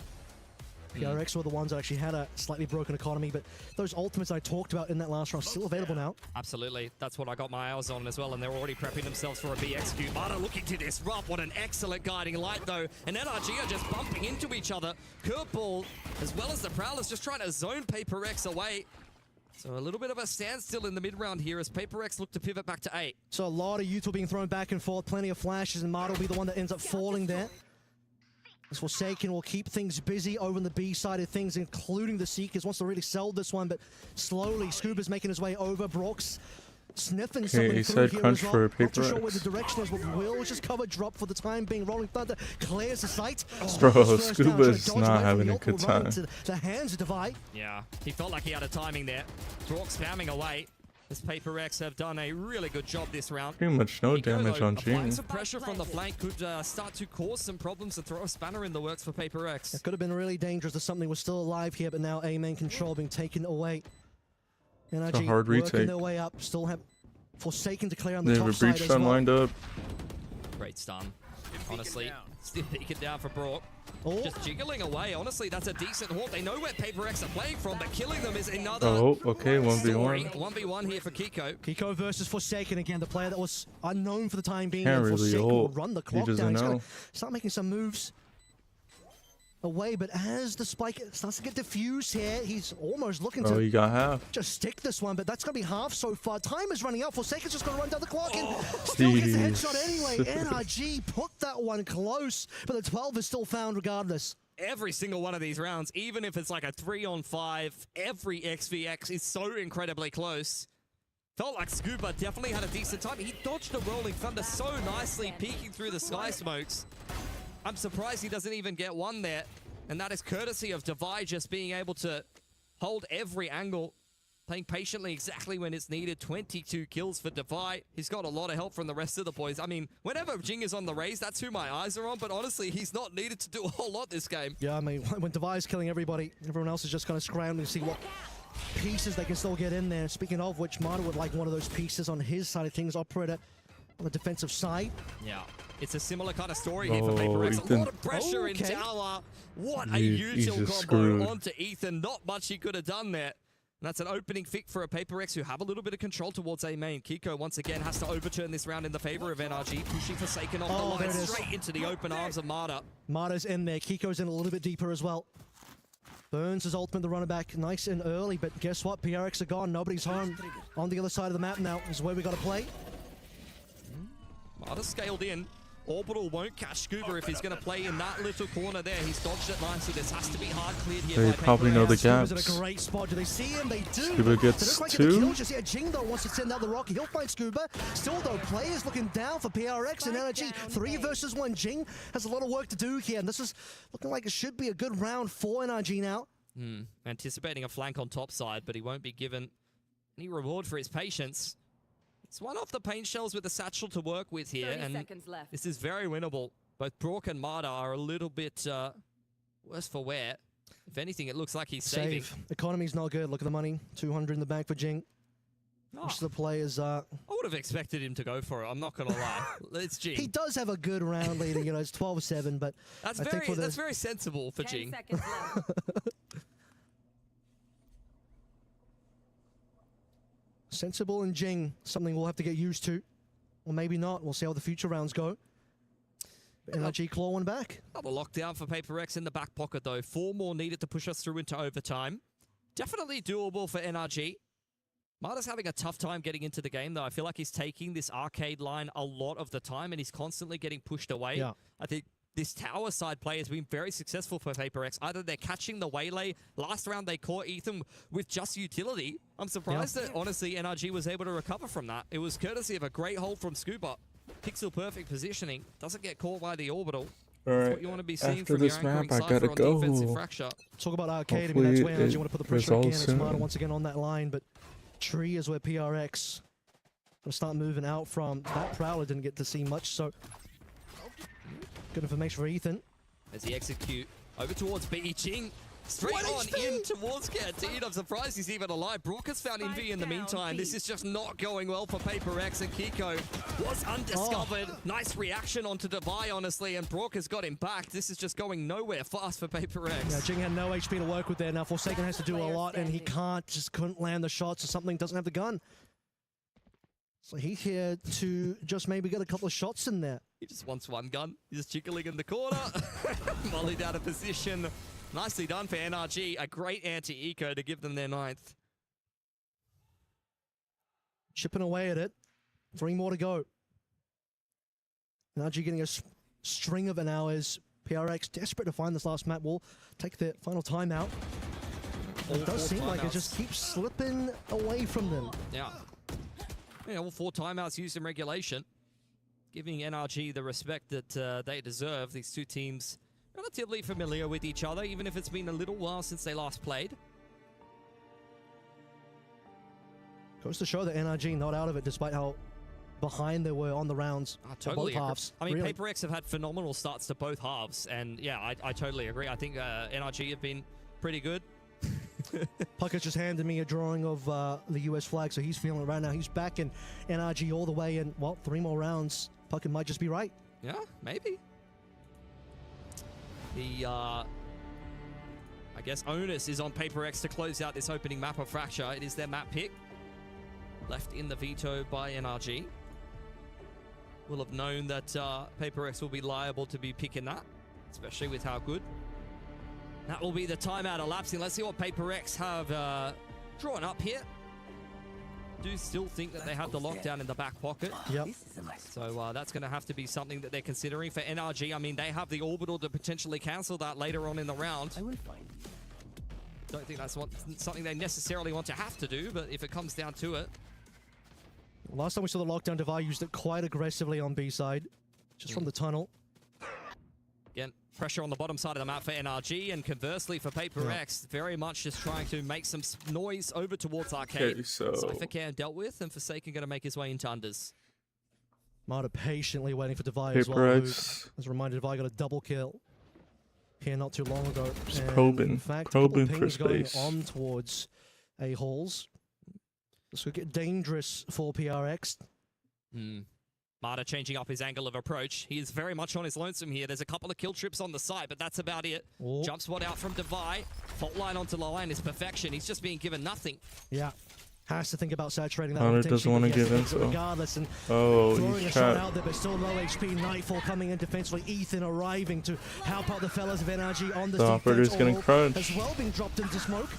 PRX were the ones that actually had a slightly broken economy, but those ultimates I talked about in that last round still available now. Absolutely. That's what I got my eyes on as well, and they're already prepping themselves for a BXQ. Mata looking to disrupt. What an excellent guiding light, though. And NRG are just bumping into each other. Curveball, as well as the Prowlers, just trying to zone PRX away. So a little bit of a standstill in the mid-round here as PRX look to pivot back to 8. So a lot of youth being thrown back and forth, plenty of flashes, and Mata will be the one that ends up falling there. This Forsaken will keep things busy over on the B side of things, including the Seekers. Wants to really sell this one, but slowly Scuba's making his way over. Brooks sniffing something he through said here crunch as for well. Paper Not too sure X. where the direction is, but will just cover drop for the time being. Rolling Thunder clears the site. Bro, First down, Scuba's trying to dodge not away from having the a ult, good will run time. into the hands of Devi. Yeah, he felt like he had a timing there. Brock spamming away. As Paper X have done a really good job this round. Pretty much no Kiko, damage though, on applying Jing. some pressure from the flank could start to cause some problems and throw a spanner in the works for Paper X. It could have been really dangerous if something was still alive here, but now A-main control being taken away. NRG hard working retake. their way up. Still have Forsaken to clear on They the have a top side breach as stun well. lined up. Great stun. Honestly, still beacon down for Brock. Oh. Just jiggling away. Honestly, that's a decent haunt. They know where Paper X are playing from, but killing them is another Oh, okay, story. 1v1. 1v1 here for Kiko. Kiko versus Forsaken again, the player that was unknown for the time being. Can't and really Forsaken will ult. run the He clock doesn't down. He's know. gonna start making some moves away, but as the spike starts to get diffused here, he's almost looking Oh, to he got half. just stick this one, but that's going to be half so far. Time is running out. Forsaken's just going to run down the clock and still gets the headshot anyway. NRG put that one close, but the 12 is still found regardless. Every single one of these rounds, even if it's like a 3-on-5, every XVX is so incredibly close. Felt like Scuba definitely had a decent time. He dodged a Rolling Thunder so nicely, peeking through the sky smokes. I'm surprised he doesn't even get one there. And that is courtesy of Devi just being able to hold every angle, playing patiently exactly when it's needed. 22 kills for Devi. He's got a lot of help from the rest of the boys. I mean, whenever Jing is on the raise, that's who my eyes are on. But honestly, he's not needed to do a whole lot this game. Yeah, I mean, when Devi's killing everybody, everyone else is just kind of scrambling to see what pieces they can still get in there. Speaking of which, Marta would like one of those pieces on his side of things. Operator on the defensive side. Yeah, it's a similar kind of story here for Paper X. A Ethan. lot of pressure in Okay. tower. What a He's huge just combo screwed. onto Ethan. Not much he could have done there. And that's an opening pick for a Paper X who have a little bit of control towards A main. Kiko once again has to overturn this round in the favor of NRG, pushing Forsaken off the there line it is. straight into the open arms of Marta. Marta's in there. Kiko's in a little bit deeper as well. Burns his ultimate, the runner back, nice and early, but guess what? PRX are gone. Nobody's home. On the other side of the map now is where we got to play. Marta scaled in. Orbital won't catch Scuba if he's going to play in that little corner there. He's dodged it nicely. This has to be hard cleared here They by probably Paper know the X. Scuba's gaps. in a great spot. Do they see him? They do. Scuba gets They look like two. the kill just, yeah, Jing though wants to send out the rocket. He'll find Scuba. Still though, players looking down for PRX and NRG. 3 versus 1. Jing has a lot of work to do here, and this is looking like it should be a good round for NRG now. Anticipating a flank on top side, but he won't be given any reward for his patience. It's one off the paint shells with the satchel to work with here, 30 and seconds left. this is very winnable. Both Brock and Marta are a little bit worse for wear. If anything, it looks like he's saving. Economy's not good. Look at the money. 200 in the bank for Jing. Oh, Most of the players, I would have expected him to go for it. I'm not going to lie. It's Jing. he does have a good round leading, you know, it's 12-7, but That's I think very, that's very sensible for 10 Jing. seconds left. sensible and Jing, something we'll have to get used to. Or maybe not. We'll see how the future rounds go. But NRG claw one back. Another lockdown for Paper X in the back pocket, though. 4 more needed to push us through into overtime. Definitely doable for NRG. Marta's having a tough time getting into the game, though. I feel like he's taking this arcade line a lot of the time, and he's constantly getting pushed away. Yeah. I think this tower side play has been very successful for Paper X. Either they're catching the waylay. Last round, they caught Ethan with just utility. I'm surprised that, honestly, NRG was able to recover from that. It was courtesy of a great hold from Scuba. Pixel perfect positioning. Doesn't get caught by the orbital. That's Alright, what you want to be seeing after from this your anchoring map, I cipher gotta on defensive go. fracture. Talk about arcade. I mean, that's where Hopefully NRG want to put the pressure resolves again. It's Marta soon. once again on that line, but Tree is where PRX will start moving out from. That Prowler didn't get to see much, so good information for Ethan. As he execute over towards B. Jing. Straight What on HP? in towards Canteen. I'm surprised he's even alive. Brock has found Envy in the meantime. This is just not going well for Paper X, and Kiko was undiscovered. Nice reaction onto Devi, honestly, and Brock has got him back. This is just going nowhere fast for Paper X. Yeah, Jing had no HP to work with there. Now Forsaken has to do a Player lot, and he standing. couldn't land the shots or something, doesn't have the gun. So he's here to just maybe get a couple of shots in there. He just wants one gun. He's just jiggling in the corner. Mollied out of position. Nicely done for NRG. A great anti-eco to give them their 9th. Chipping away at it. 3 more to go. NRG getting a string of an hours. PRX desperate to find this last map. Will take the final timeout. It does seem like it just keeps slipping away from them. Yeah. all 4 timeouts used in regulation, giving NRG the respect that they deserve. These two teams relatively familiar with each other, even if it's been a little while since they last played. Goes to show that NRG not out of it, despite how behind they were on the rounds. Totally both halves. I mean, really. PRX have had phenomenal starts to both halves, and yeah, I totally agree. I think NRG have been pretty good. Puckett's just handed me a drawing of the US flag, so he's feeling it right now. He's backing NRG all the way, and well, 3 more rounds. Puckett might just be right. Yeah, maybe. The, I guess, onus is on PRX to close out this opening map of Fracture. It is their map pick. Left in the veto by NRG. Will have known that PRX will be liable to be picking that, especially with how good. That will be the timeout elapsing. Let's see what PRX have drawn up here. Do still think that they have the lockdown in the back pocket. Yep. So that's going to have to be something that they're considering for NRG. I mean, they have the orbital to potentially cancel that later on in the round. I will find. Don't think that's something they necessarily want to have to do, but if it comes down to it. Last time we saw the lockdown, Devi used it quite aggressively on B side, just from the tunnel. Again, pressure on the bottom side of the map for NRG, and conversely for PRX, very much just trying to make some noise over towards Arcade. Okay, so Cyphercare dealt with, and Forsaken going to make his way into unders. Marta patiently waiting for Devi as well. PRX As a reminder, Devi got a double kill here not too long ago. just And probing, in fact, probing a couple for pings going space. on towards A-holes. This could get dangerous for PRX. Marta changing up his angle of approach. He is very much on his lonesome here. There's a couple of kill trips on the side, but that's about it. Oh. Jump spot out from Devi. Fault line onto the line is perfection. He's just being given nothing. Yeah. Has to think about saturating that. Hunter doesn't want to give in, so. Regardless, and Oh, throwing he's a shot trapped. out there, but still low HP. Nightfall coming in defensively. Ethan arriving to help out the fellas of NRG on this The defense. operator's getting All crunched. as well being dropped into smoke.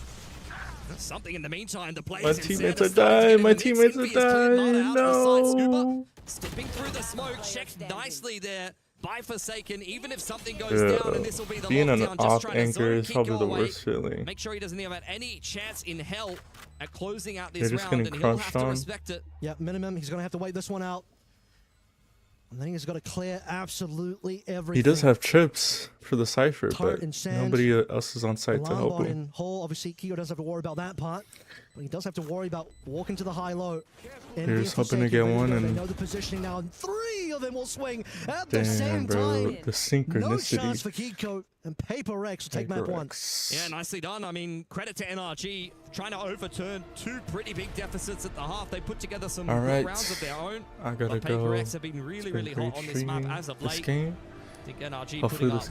Something in the meantime. The Blaze My instead teammates of are starting to get dying. in My the mix. teammates are Impy has cleared Marta dying. out to the side. Scuba No. stepping through the smoke. Checked nicely there by Forsaken. Even if something goes Yeah. down, and this will be the Being an lockdown, just off trying to anchor zone is kick probably the away. worst feeling. Make sure he doesn't have any chance in hell at closing out They're this just round, getting and he'll crunched have to on. respect it. Yeah, minimum. He's going to have to wait this one out. And then he's got to clear absolutely everything. He does have chips for the Cypher, Tart but and sand. nobody else is on site to help Lambot him. and Hall, obviously, Keo doesn't have to worry about that part, but he does have to worry about walking to the high-low. Here's hoping to get one, They and know the positioning now, and 3 of them will swing at the damn, same bro, time. the No chance synchronicity. for Kiko, and PRX will take map 1. PRX. Yeah, nicely done. I mean, credit to NRG trying to overturn 2 pretty big deficits at the half. They put together some All good right. rounds of their own. I gotta But go. PRX have been really, It's been really great hot on this map streaming as of this late. game. I think NRG Hopefully putting this up